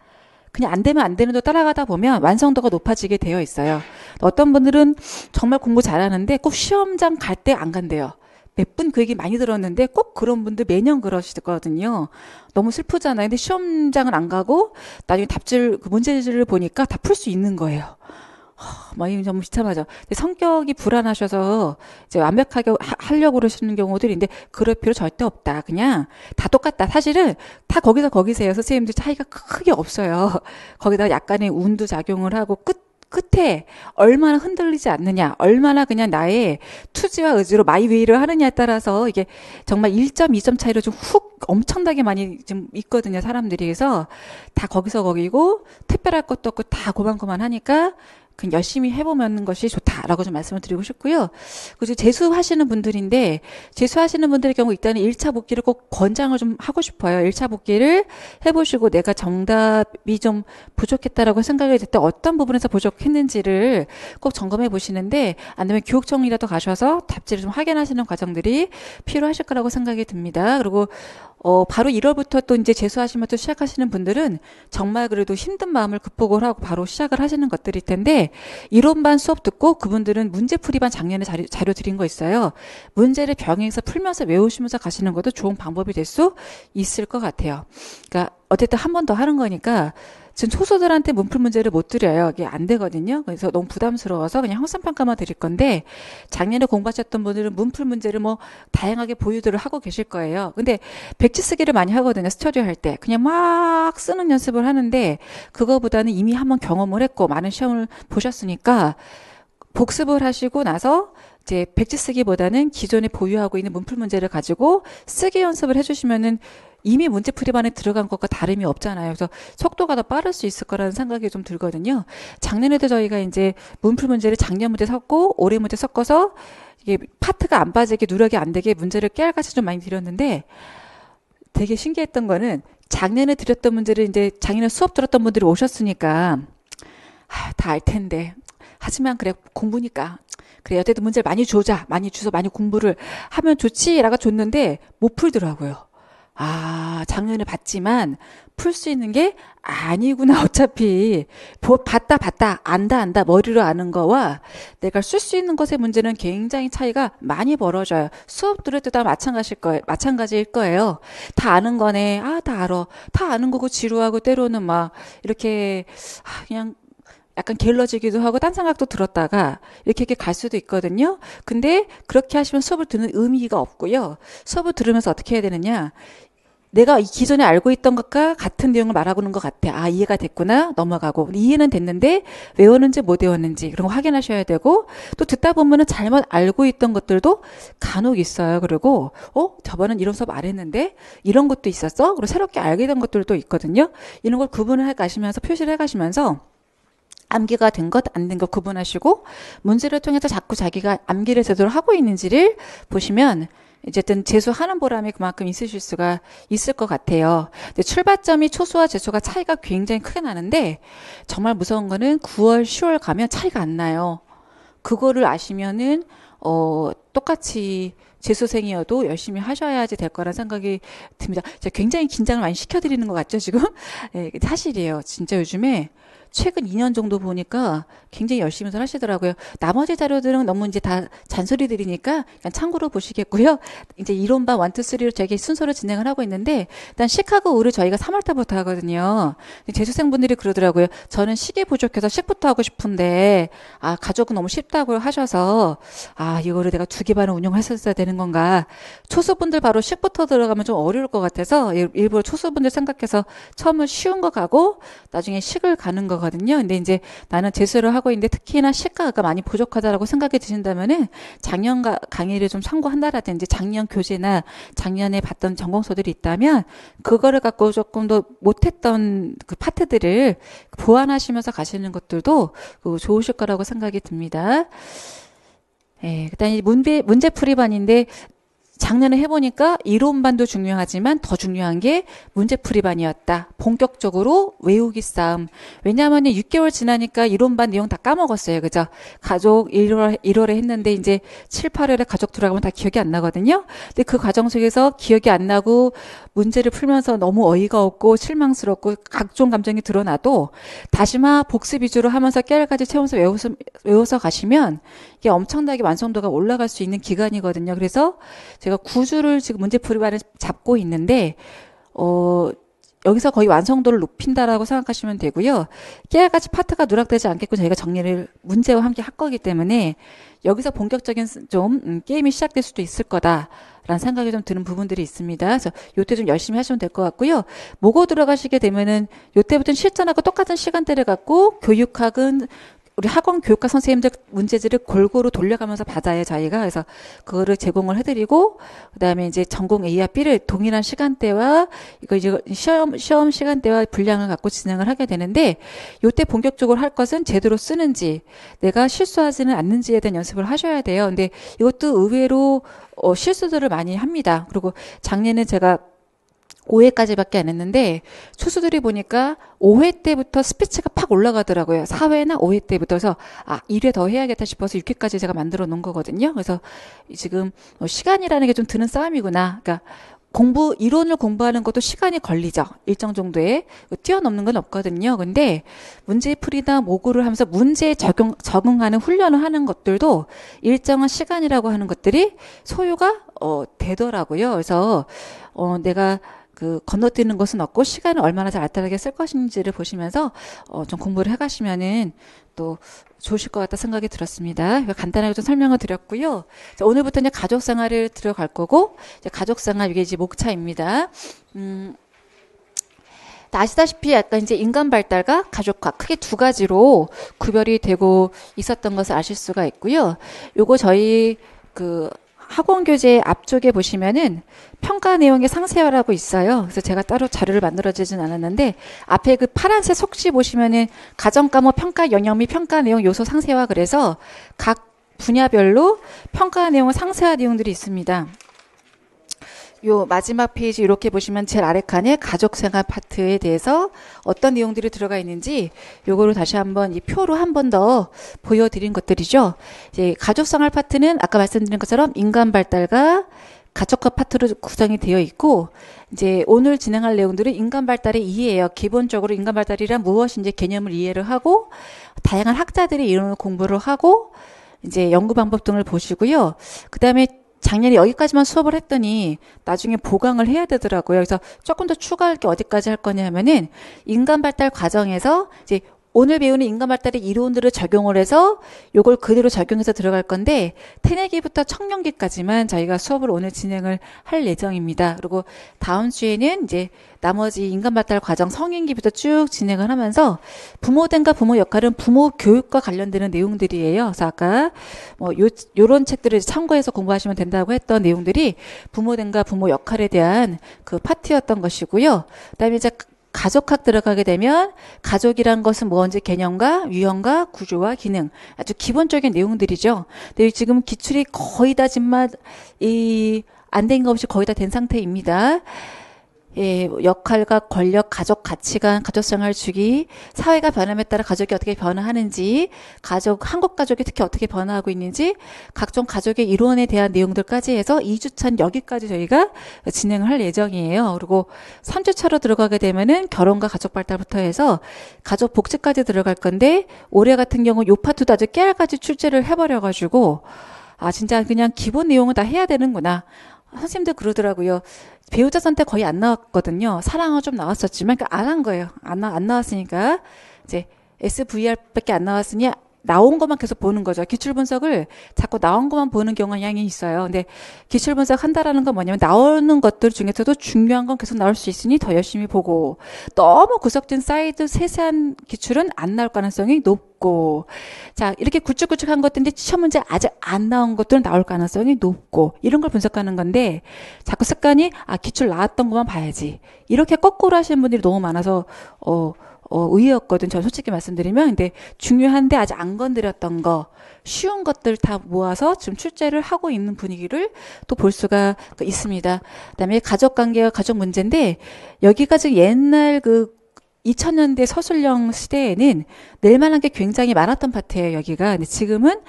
그냥 안 되면 안 되는 대로 따라가다 보면 완성도가 높아지게 되어 있어요. 어떤 분들은 정말 공부 잘하는데 꼭 시험장 갈 때 안 간대요. 몇 분 그 얘기 많이 들었는데 꼭 그런 분들 매년 그러시거든요. 너무 슬프잖아요. 근데 시험장은 안 가고 나중에 답지를 그 문제지를 보니까 다 풀 수 있는 거예요. 많이 너무 비참하죠. 근데 성격이 불안하셔서 이제 완벽하게 하려고 그러시는 경우들인데 그럴 필요 절대 없다. 그냥 다 똑같다. 사실은 다 거기세요. 선생님들 차이가 크게 없어요. 거기다가 약간의 운도 작용을 하고 끝에 얼마나 흔들리지 않느냐, 얼마나 그냥 나의 투지와 의지로 마이웨이를 하느냐에 따라서 이게 정말 1점, 2점 차이로 좀 엄청나게 많이 좀 있거든요, 사람들이. 그래서 다 거기고 특별할 것도 없고 다 고만고만 하니까 그냥 열심히 해보는 것이 좋다라고 좀 말씀을 드리고 싶고요. 그리고 재수하시는 분들인데 재수하시는 분들의 경우 일단은 1차 복귀를 꼭 권장을 좀 하고 싶어요. 1차 복귀를 해보시고 내가 정답이 좀 부족했다라고 생각이 들 때 어떤 부분에서 부족했는지를 꼭 점검해 보시는데 안 되면 교육청이라도 가셔서 답지를 좀 확인하시는 과정들이 필요하실 거라고 생각이 듭니다. 그리고 바로 1월부터 또 이제 재수하시면 또 시작하시는 분들은 정말 그래도 힘든 마음을 극복을 하고 바로 시작을 하시는 것들일 텐데 이론반 수업 듣고 그분들은 문제풀이반 작년에 자료 드린 거 있어요. 문제를 병행해서 풀면서 외우시면서 가시는 것도 좋은 방법이 될 수 있을 것 같아요. 그러니까 어쨌든 한 번 더 하는 거니까 지금 초소들한테 문풀 문제를 못 드려요. 이게 안 되거든요. 그래서 너무 부담스러워서 그냥 학습평가만 드릴 건데 작년에 공부하셨던 분들은 문풀 문제를 뭐 다양하게 보유들을 하고 계실 거예요. 근데 백지 쓰기를 많이 하거든요. 스터디 할 때. 그냥 막 쓰는 연습을 하는데 그거보다는 이미 한번 경험을 했고 많은 시험을 보셨으니까 복습을 하시고 나서 이제 백지 쓰기보다는 기존에 보유하고 있는 문풀 문제를 가지고 쓰기 연습을 해주시면은 이미 문제풀이반에 들어간 것과 다름이 없잖아요. 그래서 속도가 더 빠를 수 있을 거라는 생각이 좀 들거든요. 작년에도 저희가 이제 문풀 문제를 작년 문제 섞고 올해 문제 섞어서 이게 파트가 안 빠지게 누락이 안 되게 문제를 깨알같이 좀 많이 드렸는데 되게 신기했던 거는 작년에 드렸던 문제를 이제 작년에 수업 들었던 분들이 오셨으니까 다 알 텐데 하지만 그래 공부니까 그래 어쨌든 문제를 많이 주자 많이 주서 많이 공부를 하면 좋지라고 줬는데 못 풀더라고요. 작년에 봤지만 풀 수 있는 게 아니구나. 어차피 봤다 안다 머리로 아는 거와 내가 쓸 수 있는 것의 문제는 굉장히 차이가 많이 벌어져요. 수업 들을 때도 마찬가지일 거예요. 다 아는 거네. 다 알아. 다 아는 거고 지루하고 때로는 막 이렇게 그냥 약간 게을러지기도 하고 딴 생각도 들었다가 이렇게 갈 수도 있거든요. 근데 그렇게 하시면 수업을 듣는 의미가 없고요. 수업을 들으면서 어떻게 해야 되느냐. 내가 기존에 알고 있던 것과 같은 내용을 말하고는 것 같아. 아, 이해가 됐구나. 넘어가고. 이해는 됐는데 외웠는지 못 외웠는지 그런 거 확인하셔야 되고, 또 듣다 보면은 잘못 알고 있던 것들도 간혹 있어요. 그리고 저번엔 이런 수업 안 했는데 이런 것도 있었어? 그리고 새롭게 알게 된 것들도 있거든요. 이런 걸 구분을 해 가시면서, 표시를 해 가시면서 암기가 된 것, 안 된 것 구분하시고, 문제를 통해서 자꾸 자기가 암기를 제대로 하고 있는지를 보시면 어쨌든 재수하는 보람이 그만큼 있으실 수가 있을 것 같아요. 근데 출발점이 초수와 재수가 차이가 굉장히 크게 나는데, 정말 무서운 거는 9월, 10월 가면 차이가 안 나요. 그거를 아시면은 똑같이 재수생이어도 열심히 하셔야지 될 거란 생각이 듭니다. 제가 굉장히 긴장을 많이 시켜드리는 것 같죠, 지금? 네, 사실이에요. 진짜 요즘에 최근 2년 정도 보니까 굉장히 열심히들 하시더라고요. 나머지 자료들은 너무 이제 다 잔소리들이니까 그냥 참고로 보시겠고요. 이제 이론반 1, 2, 3로 저희 순서를 진행을 하고 있는데, 일단 식하고 우를 저희가 3월 달부터 하거든요. 재수생분들이 그러더라고요. 저는 식이 부족해서 식부터 하고 싶은데, 아, 가족은 너무 쉽다고 하셔서, 아, 이거를 내가 2개 반을 운영했었어야 되는 건가. 초수분들 바로 식부터 들어가면 좀 어려울 것 같아서 일부러 초수분들 생각해서 처음은 쉬운 거 가고 나중에 식을 가는 거거든요. 근데 이제 나는 재수를 하고 있는데 특히나 식가가 많이 부족하다라고 생각이 드신다면은 작년 강의를 좀 참고한다라든지 작년 교재나 작년에 봤던 전공서들이 있다면 그거를 갖고 조금 더 못했던 그 파트들을 보완하시면서 가시는 것들도 좋으실 거라고 생각이 듭니다. 예, 그다음에 문제풀이반인데, 작년에 해보니까 이론반도 중요하지만 더 중요한 게 문제풀이반이었다. 본격적으로 외우기 싸움. 왜냐하면 6개월 지나니까 이론반 내용 다 까먹었어요. 그죠? 가족 1월에 했는데 이제 7, 8월에 가족 들어가면 다 기억이 안 나거든요. 근데 그 과정 속에서 기억이 안 나고 문제를 풀면서 너무 어이가 없고 실망스럽고 각종 감정이 드러나도 다시마 복습 위주로 하면서 깨알까지 채우면서 외워서 가시면 이게 엄청나게 완성도가 올라갈 수 있는 기간이거든요. 그래서 제가 9주를 지금 문제풀이반을 잡고 있는데, 여기서 거의 완성도를 높인다라고 생각하시면 되고요. 깨알같이 파트가 누락되지 않게끔 저희가 정리를 문제와 함께 할 거기 때문에 여기서 본격적인 좀 게임이 시작될 수도 있을 거다라는 생각이 좀 드는 부분들이 있습니다. 그래서 요때 좀 열심히 하시면 될 것 같고요. 모고 들어가시게 되면은 요때부터는 실전하고 똑같은 시간대를 갖고 교육학은 우리 학원 교육과 선생님들 문제지를 골고루 돌려가면서 받아요, 저희가. 그래서 그거를 제공을 해드리고, 그 다음에 이제 전공 A와 B를 동일한 시간대와, 이거 이제 시험 시간대와 분량을 갖고 진행을 하게 되는데, 요때 본격적으로 할 것은 제대로 쓰는지, 내가 실수하지는 않는지에 대한 연습을 하셔야 돼요. 근데 이것도 의외로, 실수들을 많이 합니다. 그리고 작년에 제가 5회까지밖에 안 했는데 초수들이 보니까 5회 때부터 스피치가 팍 올라가더라고요. 4회나 5회 때부터. 그래서 1회 더 해야겠다 싶어서 6회까지 제가 만들어 놓은 거거든요. 그래서 지금 시간이라는 게 좀 드는 싸움이구나. 그러니까 이론을 공부하는 것도 시간이 걸리죠. 일정 정도에 뛰어넘는 건 없거든요. 근데 문제풀이나 모고를 하면서 문제에 적응하는 훈련을 하는 것들도 일정한 시간이라고 하는 것들이 소요가 되더라고요. 그래서 내가 건너뛰는 것은 없고 시간을 얼마나 잘 알뜰하게 쓸 것인지를 보시면서 좀 공부를 해가시면은 또 좋으실 것 같다 생각이 들었습니다. 간단하게 좀 설명을 드렸고요. 자, 오늘부터 이제 가족 생활을 들어갈 거고, 이제 가족 생활 이게 이제 목차입니다. 아시다시피 약간 이제 인간 발달과 가족화 크게 2가지로 구별이 되고 있었던 것을 아실 수가 있고요. 요거 저희 학원 교재 앞쪽에 보시면은 평가 내용의 상세화라고 있어요. 그래서 제가 따로 자료를 만들어지진 않았는데 앞에 그 파란색 속지 보시면은 가정 과목 평가 영역 및 평가 내용 요소 상세화, 그래서 각 분야별로 평가 내용 상세화 내용들이 있습니다. 요 마지막 페이지 이렇게 보시면 제일 아래 칸에 가족생활 파트에 대해서 어떤 내용들이 들어가 있는지 요거를 다시 한번 이 표로 한 번 더 보여드린 것들이죠. 이제 가족생활 파트는 아까 말씀드린 것처럼 인간 발달과 가족화 파트로 구성이 되어 있고, 이제 오늘 진행할 내용들은 인간 발달의 이해예요. 기본적으로 인간 발달이란 무엇인지 개념을 이해를 하고, 다양한 학자들의 이론을 공부를 하고, 이제 연구 방법 등을 보시고요. 그 다음에 작년에 여기까지만 수업을 했더니 나중에 보강을 해야 되더라고요. 그래서 조금 더 추가할 게 어디까지 할 거냐 하면은 인간 발달 과정에서 이제 오늘 배우는 인간 발달의 이론들을 적용을 해서 요걸 그대로 적용해서 들어갈 건데 태내기부터 청년기까지만 저희가 수업을 오늘 진행을 할 예정입니다. 그리고 다음 주에는 이제 나머지 인간 발달 과정 성인기부터 쭉 진행을 하면서 부모된과 부모 역할은 부모 교육과 관련되는 내용들이에요. 그래서 아까 뭐 요런 책들을 참고해서 공부하시면 된다고 했던 내용들이 부모된과 부모 역할에 대한 그 파트였던 것이고요. 그다음에 이제 가족학 들어가게 되면 가족이란 것은 뭔지 개념과 유형과 구조와 기능 아주 기본적인 내용들이죠. 근데 지금 기출이 거의 다 정말 안 된 거 없이 거의 다 된 상태입니다. 예, 역할과 권력, 가족 가치관, 가족 생활 주기, 사회가 변함에 따라 가족이 어떻게 변화하는지, 한국 가족이 특히 어떻게 변화하고 있는지, 각종 가족의 이론에 대한 내용들까지 해서 2주차는 여기까지 저희가 진행을 할 예정이에요. 그리고 3주차로 들어가게 되면은 결혼과 가족 발달부터 해서 가족 복지까지 들어갈 건데, 올해 같은 경우 요 파트도 아주 깨알같이 출제를 해버려가지고, 진짜 그냥 기본 내용은 다 해야 되는구나. 선생님들 그러더라고요. 배우자 선택 거의 안 나왔거든요. 사랑은 좀 나왔었지만 안 한 거예요. 안 나왔으니까 이제 SVR밖에 안 나왔으니 나온 것만 계속 보는 거죠. 기출 분석을 자꾸 나온 것만 보는 경향이 있어요. 근데 기출 분석 한다라는 건 뭐냐면 나오는 것들 중에서도 중요한 건 계속 나올 수 있으니 더 열심히 보고 너무 구석진 사이드 세세한 기출은 안 나올 가능성이 높고 자 이렇게 굵직굵직한 것들인데 시험 문제 아직 안 나온 것들은 나올 가능성이 높고 이런 걸 분석하는 건데 자꾸 습관이 기출 나왔던 것만 봐야지 이렇게 거꾸로 하시는 분들이 너무 많아서 의외였거든. 전 솔직히 말씀드리면. 근데 중요한데 아직 안 건드렸던 거, 쉬운 것들 다 모아서 지금 출제를 하고 있는 분위기를 또 볼 수가 있습니다. 그다음에 가족 관계와 가족 문제인데 여기가 지금 옛날 2000년대 서술형 시대에는 낼 만한 게 굉장히 많았던 파트예요, 여기가. 근데 지금은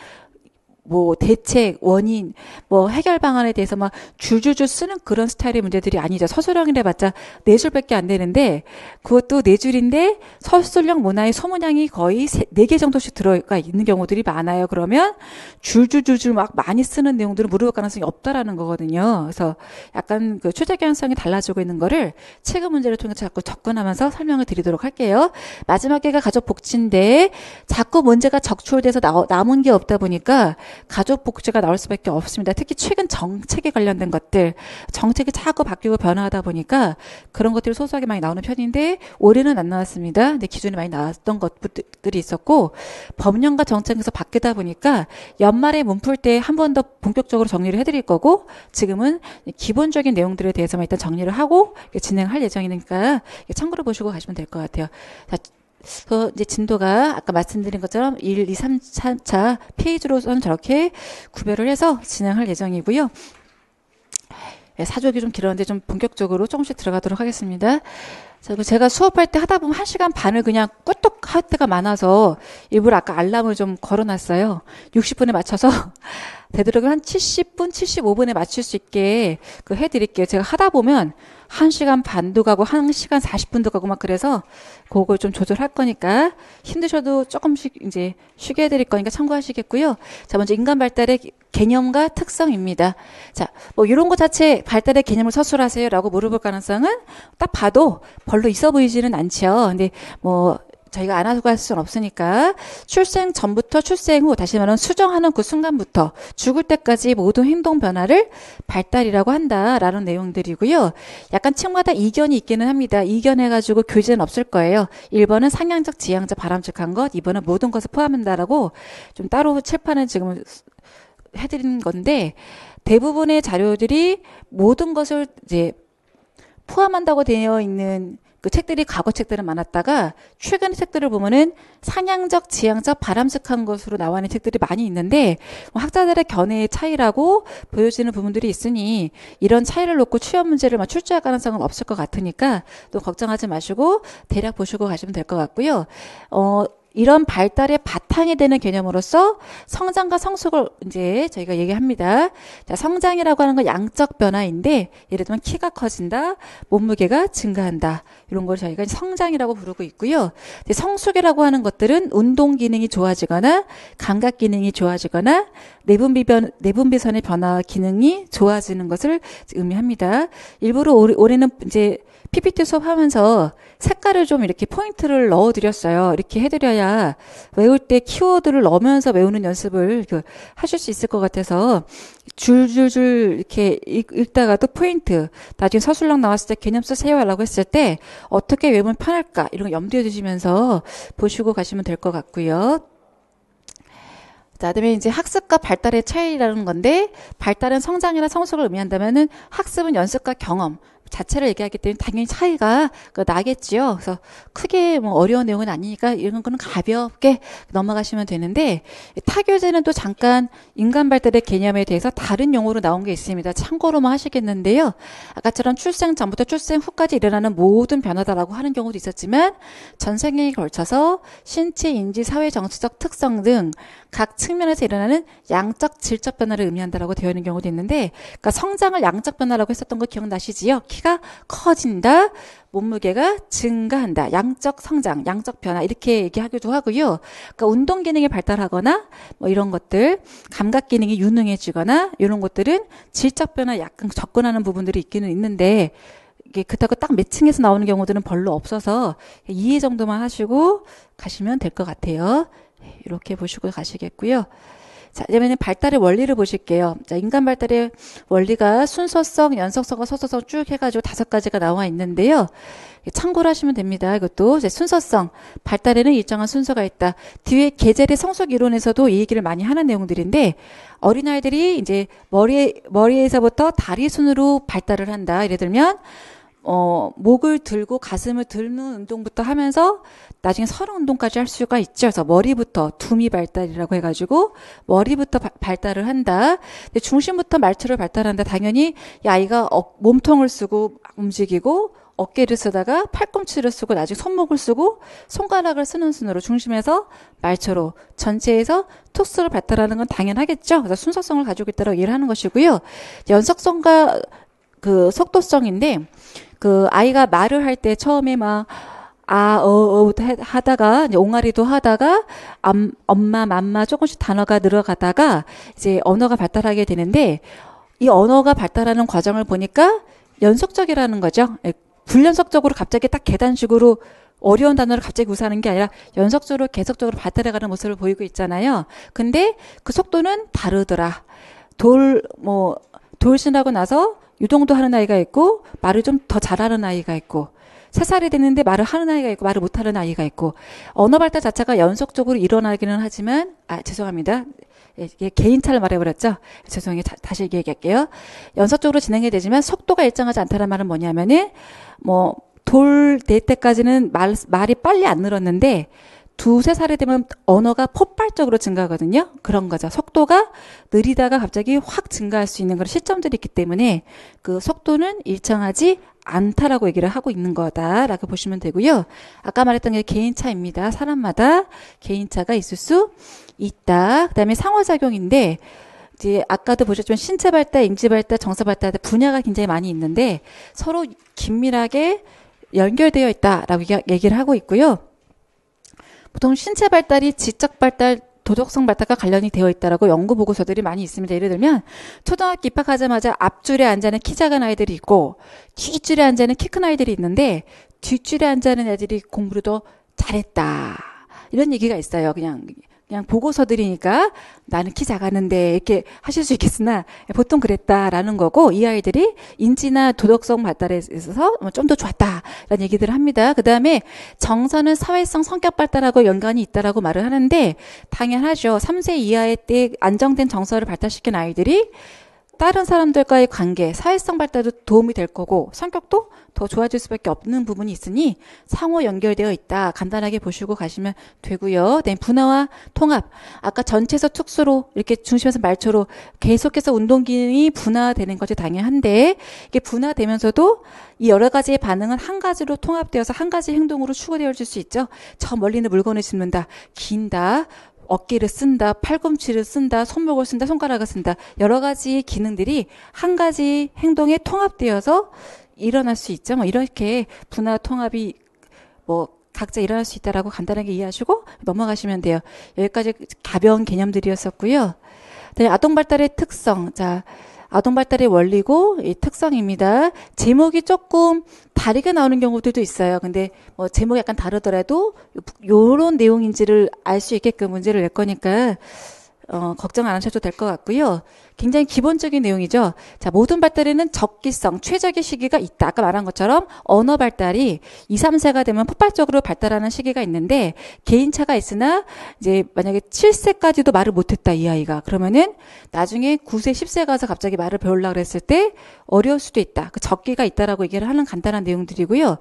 뭐 대책, 원인, 뭐 해결 방안에 대해서 막 줄줄줄 쓰는 그런 스타일의 문제들이 아니죠. 서술형이라 봤자 4줄밖에 안 되는데 그것도 4줄인데 서술형 문화의 소문량이 거의 4개 정도씩 들어가 있는 경우들이 많아요. 그러면 줄줄줄줄 막 많이 쓰는 내용들은 물어볼 가능성이 없다라는 거거든요. 그래서 약간 그 출제 경향성이 달라지고 있는 거를 체급 문제를 통해서 자꾸 접근하면서 설명을 드리도록 할게요. 마지막에가 가족 복지인데 자꾸 문제가 적출돼서 남은 게 없다 보니까 가족 복지가 나올 수밖에 없습니다. 특히 최근 정책에 관련된 것들, 정책이 자꾸 바뀌고 변화하다 보니까 그런 것들이 소소하게 많이 나오는 편인데 올해는 안 나왔습니다. 근데 기존에 많이 나왔던 것들이 있었고 법령과 정책에서 바뀌다 보니까 연말에 문풀 때 한 번 더 본격적으로 정리를 해드릴 거고 지금은 기본적인 내용들에 대해서만 일단 정리를 하고 진행할 예정이니까 참고로 보시고 가시면 될 것 같아요. 자, 이제 진도가 아까 말씀드린 것처럼 1, 2, 3, 4차 페이지로서는 저렇게 구별을 해서 진행할 예정이고요. 사족이 좀 길었는데 좀 본격적으로 조금씩 들어가도록 하겠습니다. 제가 수업할 때 하다 보면 1시간 반을 그냥 꾸덕 할 때가 많아서 일부러 아까 알람을 좀 걸어놨어요. 60분에 맞춰서 되도록이면 한 70분, 75분에 맞출 수 있게 해드릴게요. 제가 하다 보면 1시간 반도 가고 1시간 40분도 가고 막 그래서 그걸 좀 조절할 거니까 힘드셔도 조금씩 이제 쉬게 해드릴 거니까 참고하시겠고요. 자, 먼저 인간 발달의 개념과 특성입니다. 자, 뭐 이런 거 자체 발달의 개념을 서술하세요 라고 물어볼 가능성은 딱 봐도 별로 있어 보이지는 않죠. 근데 뭐 저희가 안 하고 할 수는 없으니까 출생 전부터 출생 후 다시 말하면 수정하는 그 순간부터 죽을 때까지 모든 행동 변화를 발달이라고 한다라는 내용들이고요. 약간 층마다 이견이 있기는 합니다. 이견해가지고 교재는 없을 거예요. 1번은 상향적, 지향적, 바람직한 것, 2번은 모든 것을 포함한다라고 좀 따로 칠판을 지금 해드린 건데 대부분의 자료들이 모든 것을 이제 포함한다고 되어 있는 그 책들이 과거 책들은 많았다가 최근의 책들을 보면은 상향적, 지향적, 바람직한 것으로 나와 있는 책들이 많이 있는데 학자들의 견해의 차이라고 보여지는 부분들이 있으니 이런 차이를 놓고 취업 문제를 막 출제할 가능성은 없을 것 같으니까 또 걱정하지 마시고 대략 보시고 가시면 될 것 같고요. 이런 발달의 바탕이 되는 개념으로서 성장과 성숙을 이제 저희가 얘기합니다. 자, 성장이라고 하는 건 양적 변화인데 예를 들면 키가 커진다, 몸무게가 증가한다. 이런 걸 저희가 성장이라고 부르고 있고요. 성숙이라고 하는 것들은 운동 기능이 좋아지거나 감각 기능이 좋아지거나 내분비선의 변화 기능이 좋아지는 것을 의미합니다. 일부러 올해는 이제 PPT 수업하면서 색깔을 좀 이렇게 포인트를 넣어드렸어요. 이렇게 해드려야 외울 때 키워드를 넣으면서 외우는 연습을 하실 수 있을 것 같아서 줄줄줄 이렇게 읽다가도 포인트, 나중에 서술랑 나왔을 때 개념 쓰세요 라고 했을 때 어떻게 외우면 편할까 이런 거 염두에 두시면서 보시고 가시면 될 것 같고요. 자, 그다음에 이제 학습과 발달의 차이라는 건데, 발달은 성장이나 성숙을 의미한다면은 학습은 연습과 경험 자체를 얘기하기 때문에 당연히 차이가 나겠지요. 그래서 크게 뭐 어려운 내용은 아니니까 이런 거는 가볍게 넘어가시면 되는데, 타교재는 또 잠깐 인간 발달의 개념에 대해서 다른 용어로 나온 게 있습니다. 참고로만 하시겠는데요. 아까처럼 출생 전부터 출생 후까지 일어나는 모든 변화다라고 하는 경우도 있었지만, 전생에 걸쳐서 신체, 인지, 사회, 정치적 특성 등 각 측면에서 일어나는 양적, 질적 변화를 의미한다라고 되어 있는 경우도 있는데, 그러니까 성장을 양적 변화라고 했었던 거 기억나시지요? 키가 커진다, 몸무게가 증가한다, 양적 성장, 양적 변화 이렇게 얘기하기도 하고요. 그러니까 운동 기능이 발달하거나 뭐 이런 것들, 감각 기능이 유능해지거나 이런 것들은 질적 변화 약간 접근하는 부분들이 있기는 있는데, 이게 그렇다고 딱 매칭해서 나오는 경우들은 별로 없어서 이해 정도만 하시고 가시면 될 것 같아요. 이렇게 보시고 가시겠고요. 자, 그러면 발달의 원리를 보실게요. 자, 인간 발달의 원리가 순서성, 연속성과 소소성 쭉 해가지고 5가지가 나와 있는데요. 참고를 하시면 됩니다. 이것도 이제 순서성, 발달에는 일정한 순서가 있다. 뒤에 계절의 성숙 이론에서도 이 얘기를 많이 하는 내용들인데, 어린아이들이 이제 머리에서부터 다리 순으로 발달을 한다. 예를 들면 목을 들고 가슴을 들는 운동부터 하면서 나중에 서른 운동까지 할 수가 있죠. 그래서 머리부터 두미 발달이라고 해가지고 머리부터 발달을 한다. 근데 중심부터 말초를 발달한다. 당연히 이 아이가 몸통을 쓰고 움직이고 어깨를 쓰다가 팔꿈치를 쓰고 나중에 손목을 쓰고 손가락을 쓰는 순으로 중심에서 말초로 전체에서 톡수를 발달하는 건 당연하겠죠. 그래서 순서성을 가지고 있다고 이해를 하는 것이고요. 연속성과 그 속도성인데, 그 아이가 말을 할 때 처음에 막 하다가 이제 옹알이도 하다가 엄마 맘마 조금씩 단어가 늘어가다가 이제 언어가 발달하게 되는데, 이 언어가 발달하는 과정을 보니까 연속적이라는 거죠. 불연속적으로 갑자기 딱 계단식으로 어려운 단어를 갑자기 구사하는 게 아니라 연속적으로 계속적으로 발달해가는 모습을 보이고 있잖아요. 근데 그 속도는 다르더라. 돌신하고 나서 유동도 하는 아이가 있고, 말을 좀 더 잘하는 아이가 있고, 3살이 됐는데 말을 하는 아이가 있고, 말을 못하는 아이가 있고, 언어 발달 자체가 연속적으로 일어나기는 하지만, 죄송합니다. 이게 개인차를 말해버렸죠? 죄송해요. 다시 얘기할게요. 연속적으로 진행이 되지만 속도가 일정하지 않다는 말은 뭐냐면은, 돌 될 때까지는 말이 빨리 안 늘었는데, 2-3살이 되면 언어가 폭발적으로 증가하거든요. 그런 거죠. 속도가 느리다가 갑자기 확 증가할 수 있는 그런 시점들이 있기 때문에 그 속도는 일정하지 않다라고 얘기를 하고 있는 거다라고 보시면 되고요. 아까 말했던 게 개인차입니다. 사람마다 개인차가 있을 수 있다. 그다음에 상호작용인데, 이제 아까도 보셨지만 신체 발달, 인지 발달, 정서 발달 분야가 굉장히 많이 있는데 서로 긴밀하게 연결되어 있다라고 얘기를 하고 있고요. 보통 신체 발달이 지적 발달, 도덕성 발달과 관련이 되어 있다라고 연구 보고서들이 많이 있습니다. 예를 들면 초등학교 입학하자마자 앞줄에 앉아있는 키 작은 아이들이 있고 뒷줄에 앉아있는 키 큰 아이들이 있는데 뒷줄에 앉아있는 애들이 공부를 더 잘했다. 이런 얘기가 있어요. 그냥 보고서들이니까 나는 키 작았는데 이렇게 하실 수 있겠으나 보통 그랬다라는 거고, 이 아이들이 인지나 도덕성 발달에 있어서 좀 더 좋았다라는 얘기들을 합니다. 그 다음에 정서는 사회성 성격 발달하고 연관이 있다라고 말을 하는데 당연하죠. 3세 이하의 때 안정된 정서를 발달시킨 아이들이 다른 사람들과의 관계, 사회성 발달도 도움이 될 거고 성격도 더 좋아질 수밖에 없는 부분이 있으니 상호 연결되어 있다. 간단하게 보시고 가시면 되고요. 네, 분화와 통합. 아까 전체에서 특수로 이렇게 중심에서 말초로 계속해서 운동 기능이 분화되는 것이 당연한데, 이게 분화되면서도 이 여러 가지의 반응은 한 가지로 통합되어서 한 가지 행동으로 추구되어질 수 있죠. 저 멀리 있는 물건을 짚는다, 긴다, 어깨를 쓴다, 팔꿈치를 쓴다, 손목을 쓴다, 손가락을 쓴다. 여러 가지 기능들이 한 가지 행동에 통합되어서 일어날 수 있죠. 이렇게 분화 통합이 각자 일어날 수 있다라고 간단하게 이해하시고 넘어가시면 돼요. 여기까지 가벼운 개념들이었었고요. 아동 발달의 특성. 자, 아동 발달의 원리고 이 특성입니다. 제목이 조금 다르게 나오는 경우들도 있어요. 근데 뭐 제목이 약간 다르더라도 요런 내용인지를 알 수 있게끔 문제를 낼 거니까 걱정 안 하셔도 될 것 같고요. 굉장히 기본적인 내용이죠. 자, 모든 발달에는 적기성, 최적의 시기가 있다. 아까 말한 것처럼 언어 발달이 2, 3세가 되면 폭발적으로 발달하는 시기가 있는데 개인차가 있으나 이제 만약에 7세까지도 말을 못했다 이 아이가 그러면은 나중에 9세, 10세 가서 갑자기 말을 배우려고 그랬을 때 어려울 수도 있다. 그 적기가 있다라고 얘기를 하는 간단한 내용들이고요.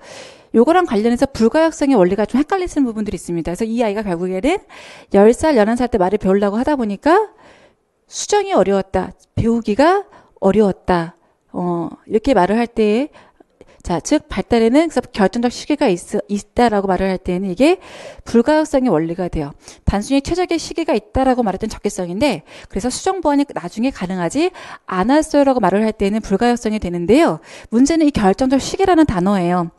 요거랑 관련해서 불가역성의 원리가 좀 헷갈리시는 부분들이 있습니다. 그래서 이 아이가 결국에는 10살, 11살 때 말을 배우려고 하다 보니까 수정이 어려웠다. 배우기가 어려웠다. 이렇게 말을 할 때, 자, 즉, 발달에는 결정적 시기가 있다라고 말을 할 때는 이게 불가역성의 원리가 돼요. 단순히 최적의 시기가 있다라고 말했던 적기성인데, 그래서 수정 보완이 나중에 가능하지 않았어요라고 말을 할 때는 불가역성이 되는데요. 문제는 이 결정적 시기라는 단어예요.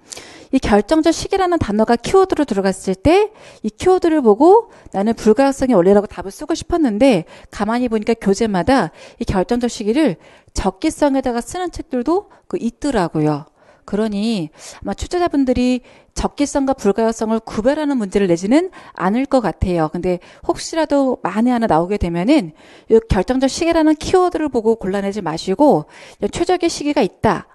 이 결정적 시기라는 단어가 키워드로 들어갔을 때 이 키워드를 보고 나는 불가역성의 원리라고 답을 쓰고 싶었는데 가만히 보니까 교재마다 이 결정적 시기를 적기성에다가 쓰는 책들도 있더라고요. 그러니 아마 출제자분들이 적기성과 불가역성을 구별하는 문제를 내지는 않을 것 같아요. 근데 혹시라도 만에 하나 나오게 되면은 이 결정적 시기라는 키워드를 보고 골라내지 마시고 최적의 시기가 있다.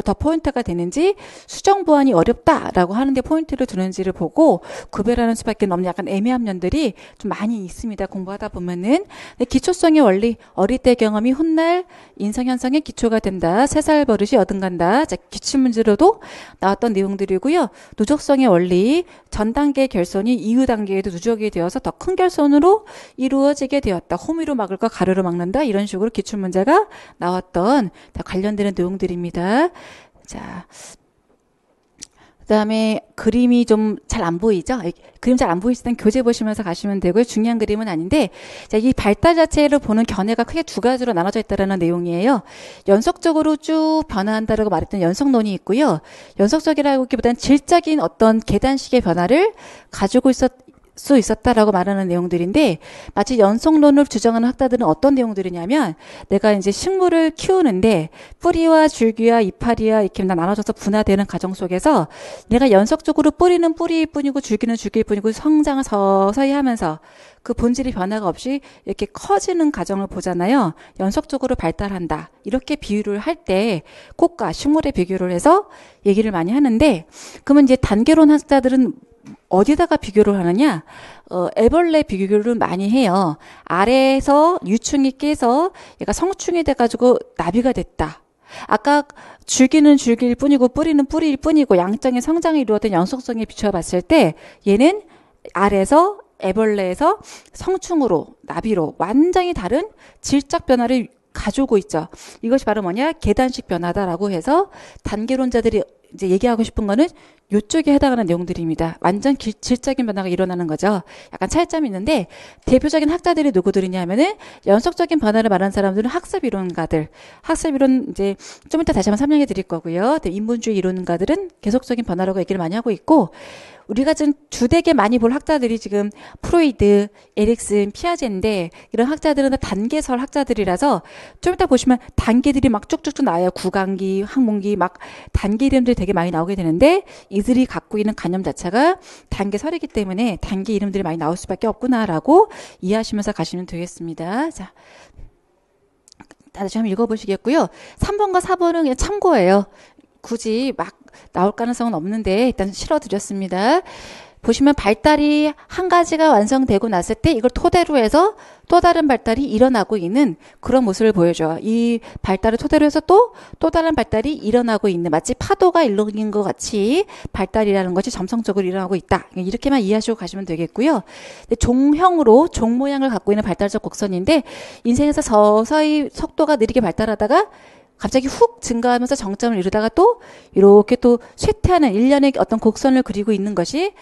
더 포인트가 되는지 수정 보완이 어렵다라고 하는데 포인트를 두는지를 보고 구별하는 수밖에 없는 약간 애매한 면들이 좀 많이 있습니다. 공부하다 보면은. 기초성의 원리, 어릴 때 경험이 훗날 인성현상의 기초가 된다. 3살 버릇이 어딘간다. 자, 기출문제로도 나왔던 내용들이고요. 누적성의 원리, 전 단계 결손이 이후 단계에도 누적이 되어서 더 큰 결손으로 이루어지게 되었다. 호미로 막을 거 가로로 막는다. 이런 식으로 기출문제가 나왔던 관련되는 내용들입니다. 자, 그 다음에 그림이 좀 잘 안 보이죠? 그림 잘 안 보이실 땐 교재 보시면서 가시면 되고요. 중요한 그림은 아닌데, 자, 이 발달 자체를 보는 견해가 크게 두 가지로 나눠져 있다는 내용이에요. 연속적으로 쭉 변화한다라고 말했던 연속론이 있고요. 연속적이라기보다는 질적인 어떤 계단식의 변화를 가지고 수 있었다라고 말하는 내용들인데 마치 연속론을 주장하는 학자들은 어떤 내용들이냐면 내가 이제 식물을 키우는데 뿌리와 줄기와 이파리와 이렇게 나눠져서 분화되는 과정 속에서 내가 연속적으로 뿌리는 뿌리일 뿐이고 줄기는 줄기일 뿐이고 성장을 서서히 하면서 그 본질의 변화가 없이 이렇게 커지는 과정을 보잖아요. 연속적으로 발달한다. 이렇게 비유를 할 때 꽃과 식물에 비교를 해서 얘기를 많이 하는데 그러면 이제 단계론 학자들은 어디다가 비교를 하느냐? 애벌레 비교를 많이 해요. 아래에서 유충이 깨서 얘가 성충이 돼가지고 나비가 됐다. 아까 줄기는 줄기일 뿐이고 뿌리는 뿌리일 뿐이고 양적인 성장이 이루어진 연속성에 비춰봤을 때 얘는 아래에서 애벌레에서 성충으로 나비로 완전히 다른 질적 변화를 가지고 있죠. 이것이 바로 뭐냐? 계단식 변화다라고 해서 단계론자들이 이제 얘기하고 싶은 거는 이쪽에 해당하는 내용들입니다. 완전 질적인 변화가 일어나는 거죠. 약간 차이점이 있는데 대표적인 학자들이 누구들이냐 하면은 연속적인 변화를 말하는 사람들은 학습이론가들. 학습이론 이제 좀 이따 다시 한번 설명해 드릴 거고요. 인본주의 이론가들은 계속적인 변화라고 얘기를 많이 하고 있고 우리가 지금 주되게 많이 볼 학자들이 지금 프로이드, 에릭슨, 피아제인데 이런 학자들은 다 단계설 학자들이라서 좀 이따 보시면 단계들이 막 쭉쭉쭉 나와요. 구강기, 항문기 막 단계 이름들이 되게 많이 나오게 되는데 이들이 갖고 있는 관념 자체가 단계설이기 때문에 단계 이름들이 많이 나올 수밖에 없구나라고 이해하시면서 가시면 되겠습니다. 자, 다시 한번 읽어보시겠고요. 3번과 4번은 그냥 참고예요. 굳이 막 나올 가능성은 없는데 일단 실어드렸습니다. 보시면 발달이 한 가지가 완성되고 났을 때 이걸 토대로 해서 또 다른 발달이 일어나고 있는 그런 모습을 보여줘요. 이 발달을 토대로 해서 또 다른 발달이 일어나고 있는 마치 파도가 일렁인 것 같이 발달이라는 것이 점성적으로 일어나고 있다. 이렇게만 이해하시고 가시면 되겠고요. 종형으로 종 모양을 갖고 있는 발달적 곡선인데 인생에서 서서히 속도가 느리게 발달하다가 갑자기 훅 증가하면서 정점을 이루다가 또 이렇게 또 쇠퇴하는 일련의 어떤 곡선을 그리고 있는 것이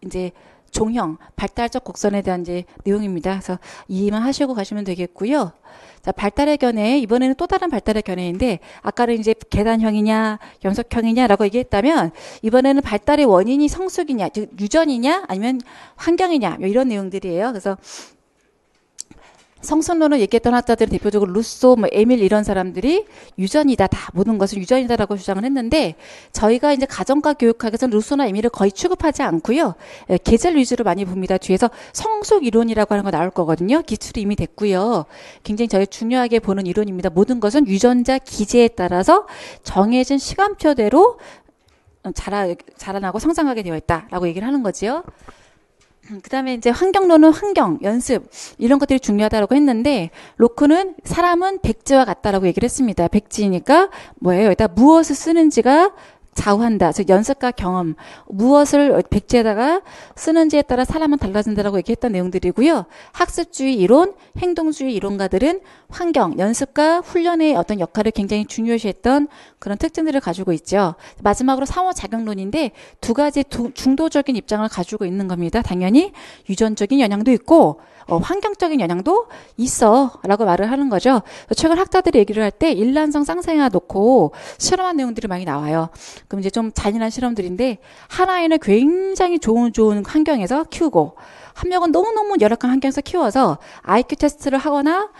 이제 종형, 발달적 곡선에 대한 이제 내용입니다. 그래서 이해만 하시고 가시면 되겠고요. 자, 발달의 견해, 이번에는 또 다른 발달의 견해인데, 아까는 이제 계단형이냐, 연속형이냐라고 얘기했다면, 이번에는 발달의 원인이 성숙이냐, 즉, 유전이냐, 아니면 환경이냐, 이런 내용들이에요. 그래서, 성선론을 얘기했던 학자들은 대표적으로 루소, 뭐 에밀 이런 사람들이 유전이다, 다 모든 것은 유전이다라고 주장을 했는데 저희가 이제 가정과 교육학에서는 루소나 에밀을 거의 취급하지 않고요. 계절 위주로 많이 봅니다. 뒤에서 성속 이론이라고 하는 거 나올 거거든요. 기출이 이미 됐고요. 굉장히 저희 중요하게 보는 이론입니다. 모든 것은 유전자 기제에 따라서 정해진 시간표대로 자라나고 성장하게 되어 있다라고 얘기를 하는 거지요. 그 다음에 이제 환경론은 환경, 연습, 이런 것들이 중요하다고 했는데, 로크는 사람은 백지와 같다라고 얘기를 했습니다. 백지니까 뭐예요? 여기다 무엇을 쓰는지가 좌우한다. 즉 연습과 경험, 무엇을 백지에다가 쓰는지에 따라 사람은 달라진다라고 얘기했던 내용들이고요. 학습주의 이론, 행동주의 이론가들은 환경, 연습과 훈련의 어떤 역할을 굉장히 중요시했던 그런 특징들을 가지고 있죠. 마지막으로 상호작용론인데 두 가지 중도적인 입장을 가지고 있는 겁니다. 당연히 유전적인 영향도 있고 환경적인 영향도 있어 라고 말을 하는 거죠. 최근 학자들이 얘기를 할 때 일란성 쌍생아 놓고 실험한 내용들이 많이 나와요. 그럼 이제 좀 잔인한 실험들인데 한 아이는 굉장히 좋은 환경에서 키우고 한 명은 너무너무 열악한 환경에서 키워서 IQ 테스트를 하거나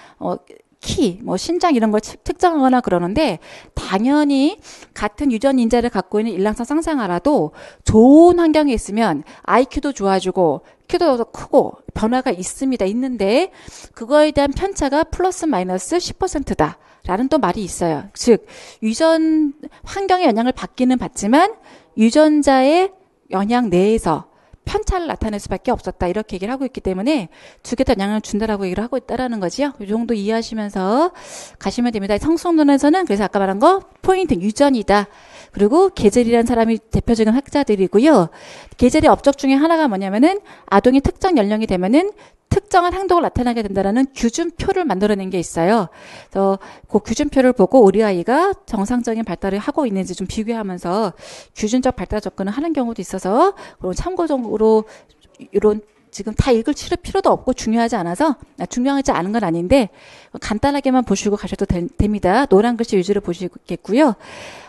키, 뭐 신장 이런 걸 특정하거나 그러는데 당연히 같은 유전 인자를 갖고 있는 일란성 쌍생아라도 좋은 환경에 있으면 IQ도 좋아지고 키도 더 크고 변화가 있는데 그거에 대한 편차가 플러스 마이너스 10%다. 라는 또 말이 있어요. 즉 유전 환경의 영향을 받기는 받지만 유전자의 영향 내에서 편차를 나타낼 수밖에 없었다. 이렇게 얘기를 하고 있기 때문에 두 개 다 영향을 준다라고 얘기를 하고 있다라는 거지요. 이 정도 이해하시면서 가시면 됩니다. 성숙론에서는 그래서 아까 말한 거 포인트 유전이다. 그리고 계절이라는 사람이 대표적인 학자들이고요. 계절의 업적 중에 하나가 뭐냐면은 아동이 특정 연령이 되면은 특정한 행동을 나타나게 된다라는 규준표를 만들어낸 게 있어요. 그래서 그 규준표를 보고 우리 아이가 정상적인 발달을 하고 있는지 좀 비교하면서 규준적 발달 접근을 하는 경우도 있어서 그리고 참고적으로 이런 지금 다 읽을 필요도 없고 중요하지 않은 건 아닌데 간단하게만 보시고 가셔도 됩니다. 노란 글씨 위주로 보시겠고요.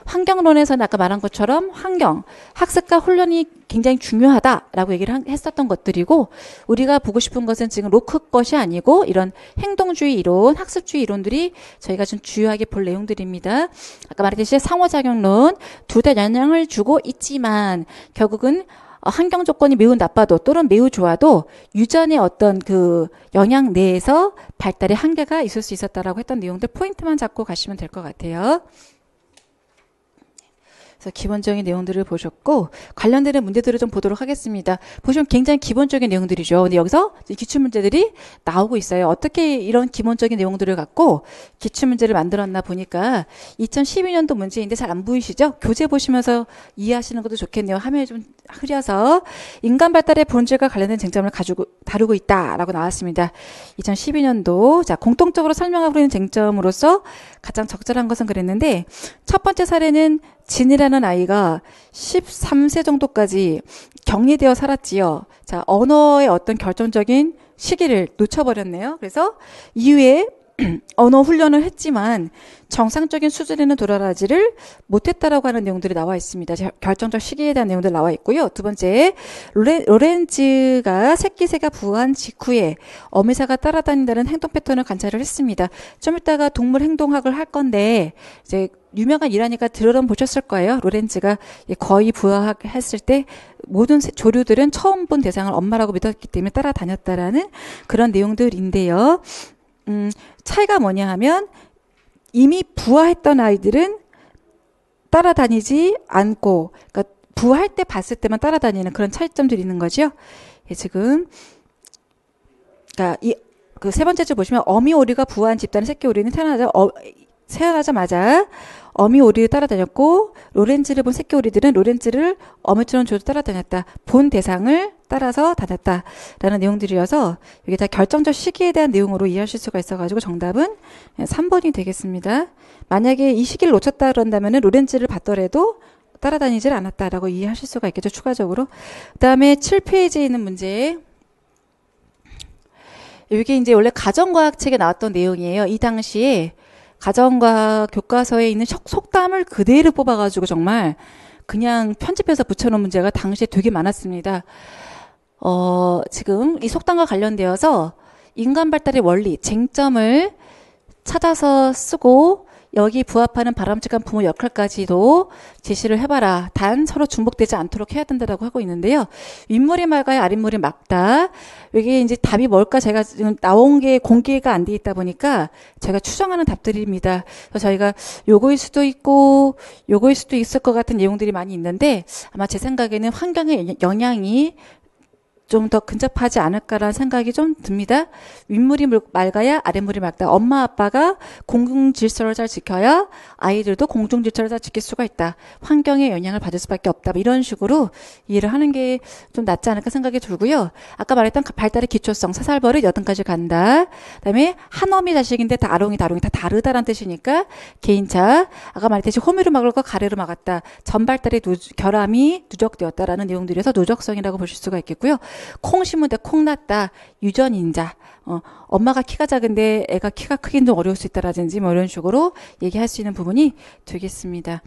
환경론에서는 아까 말한 것처럼 환경, 학습과 훈련이 굉장히 중요하다라고 얘기를 했었던 것들이고 우리가 보고 싶은 것은 지금 로크 것이 아니고 이런 행동주의 이론, 학습주의 이론들이 저희가 좀 주요하게 볼 내용들입니다. 아까 말했듯이 상호작용론 둘 다 영향을 주고 있지만 결국은 환경 조건이 매우 나빠도 또는 매우 좋아도 유전의 어떤 그 영향 내에서 발달의 한계가 있을 수 있었다라고 했던 내용들 포인트만 잡고 가시면 될 것 같아요. 그래서 기본적인 내용들을 보셨고 관련되는 문제들을 좀 보도록 하겠습니다. 보시면 굉장히 기본적인 내용들이죠. 근데 여기서 기출문제들이 나오고 있어요. 어떻게 이런 기본적인 내용들을 갖고 기출문제를 만들었나 보니까 2012년도 문제인데 잘 안 보이시죠? 교재 보시면서 이해하시는 것도 좋겠네요. 화면이 좀 흐려서 인간 발달의 본질과 관련된 쟁점을 가지고 다루고 있다라고 나왔습니다. 2012년도 자 공통적으로 설명하고 있는 쟁점으로서 가장 적절한 것은 그랬는데 첫 번째 사례는 진이라는 아이가 13세 정도까지 격리되어 살았지요. 자, 언어의 어떤 결정적인 시기를 놓쳐버렸네요. 그래서 이후에 언어 훈련을 했지만 정상적인 수준에는 도달하지를 못했다라고 하는 내용들이 나와 있습니다. 결정적 시기에 대한 내용들 나와 있고요. 두 번째, 로렌즈가 새끼새가 부화한 직후에 어미새가 따라다닌다는 행동 패턴을 관찰을 했습니다. 좀 이따가 동물 행동학을 할 건데 이제 유명한 일하니까 들어보셨을 거예요. 로렌즈가 거의 부화했을 때 모든 조류들은 처음 본 대상을 엄마라고 믿었기 때문에 따라다녔다라는 그런 내용들인데요. 차이가 뭐냐 하면 이미 부화했던 아이들은 따라다니지 않고 그러니까 부화할 때 봤을 때만 따라다니는 그런 차이점들이 있는 거죠. 예, 지금 그러니까 그 세 번째 줄 보시면 어미 오리가 부화한 집단의 새끼 오리는 태어나자마자 어미 오리를 따라다녔고 로렌즈를 본 새끼 오리들은 로렌즈를 어미처럼 저도 따라다녔다. 본 대상을 따라서 다녔다라는 내용들이어서 이게 다 결정적 시기에 대한 내용으로 이해하실 수가 있어가지고 정답은 3번이 되겠습니다. 만약에 이 시기를 놓쳤다 그런다면은 로렌즈를 봤더라도 따라다니질 않았다라고 이해하실 수가 있겠죠. 추가적으로. 그 다음에 7페이지에 있는 문제. 이게 이제 원래 가정과학 책에 나왔던 내용이에요. 이 당시에 가정과학 교과서에 있는 속담을 그대로 뽑아가지고 정말 그냥 편집해서 붙여놓은 문제가 당시에 되게 많았습니다. 지금 이 속담과 관련되어서 인간 발달의 원리, 쟁점을 찾아서 쓰고 여기 부합하는 바람직한 부모 역할까지도 제시를 해봐라. 단 서로 중복되지 않도록 해야 된다고 하고 있는데요. 윗물이 맑아야 아랫물이 맑다. 이게 이제 답이 뭘까 제가 지금 나온 게 공개가 안 돼 있다 보니까 제가 추정하는 답들입니다. 그래서 저희가 요거일 수도 있고 요거일 수도 있을 것 같은 내용들이 많이 있는데 아마 제 생각에는 환경의 영향이 좀 더 근접하지 않을까라는 생각이 좀 듭니다. 윗물이 맑아야 아랫물이 맑다. 엄마 아빠가 공중 질서를 잘 지켜야 아이들도 공중 질서를 잘 지킬 수가 있다. 환경의 영향을 받을 수밖에 없다. 이런 식으로 이해를 하는 게 좀 낫지 않을까 생각이 들고요. 아까 말했던 발달의 기초성, 사살버릇 여든까지 간다. 그다음에 한 어미 자식인데 다 아롱이 다 다르다라는 뜻이니까 개인차. 아까 말했듯이 호미로 막을 거 가래로 막았다. 전발달의 결함이 누적되었다라는 내용들에서 누적성이라고 보실 수가 있겠고요. 콩 심은 데 콩 났다. 유전인자. 엄마가 키가 작은데 애가 키가 크긴 좀 어려울 수 있다라든지 뭐 이런 식으로 얘기할 수 있는 부분이 되겠습니다.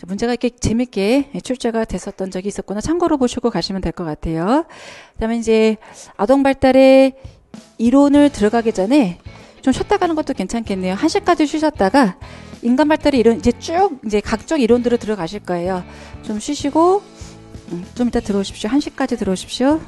문제가 이렇게 재밌게 출제가 됐었던 적이 있었구나. 참고로 보시고 가시면 될 것 같아요. 그다음에 이제 아동 발달의 이론을 들어가기 전에 좀 쉬었다 가는 것도 괜찮겠네요. 1시까지 쉬셨다가 인간 발달의 이론 이제 쭉 이제 각종 이론들을 들어가실 거예요. 좀 쉬시고 좀 이따 들어오십시오. 1시까지 들어오십시오.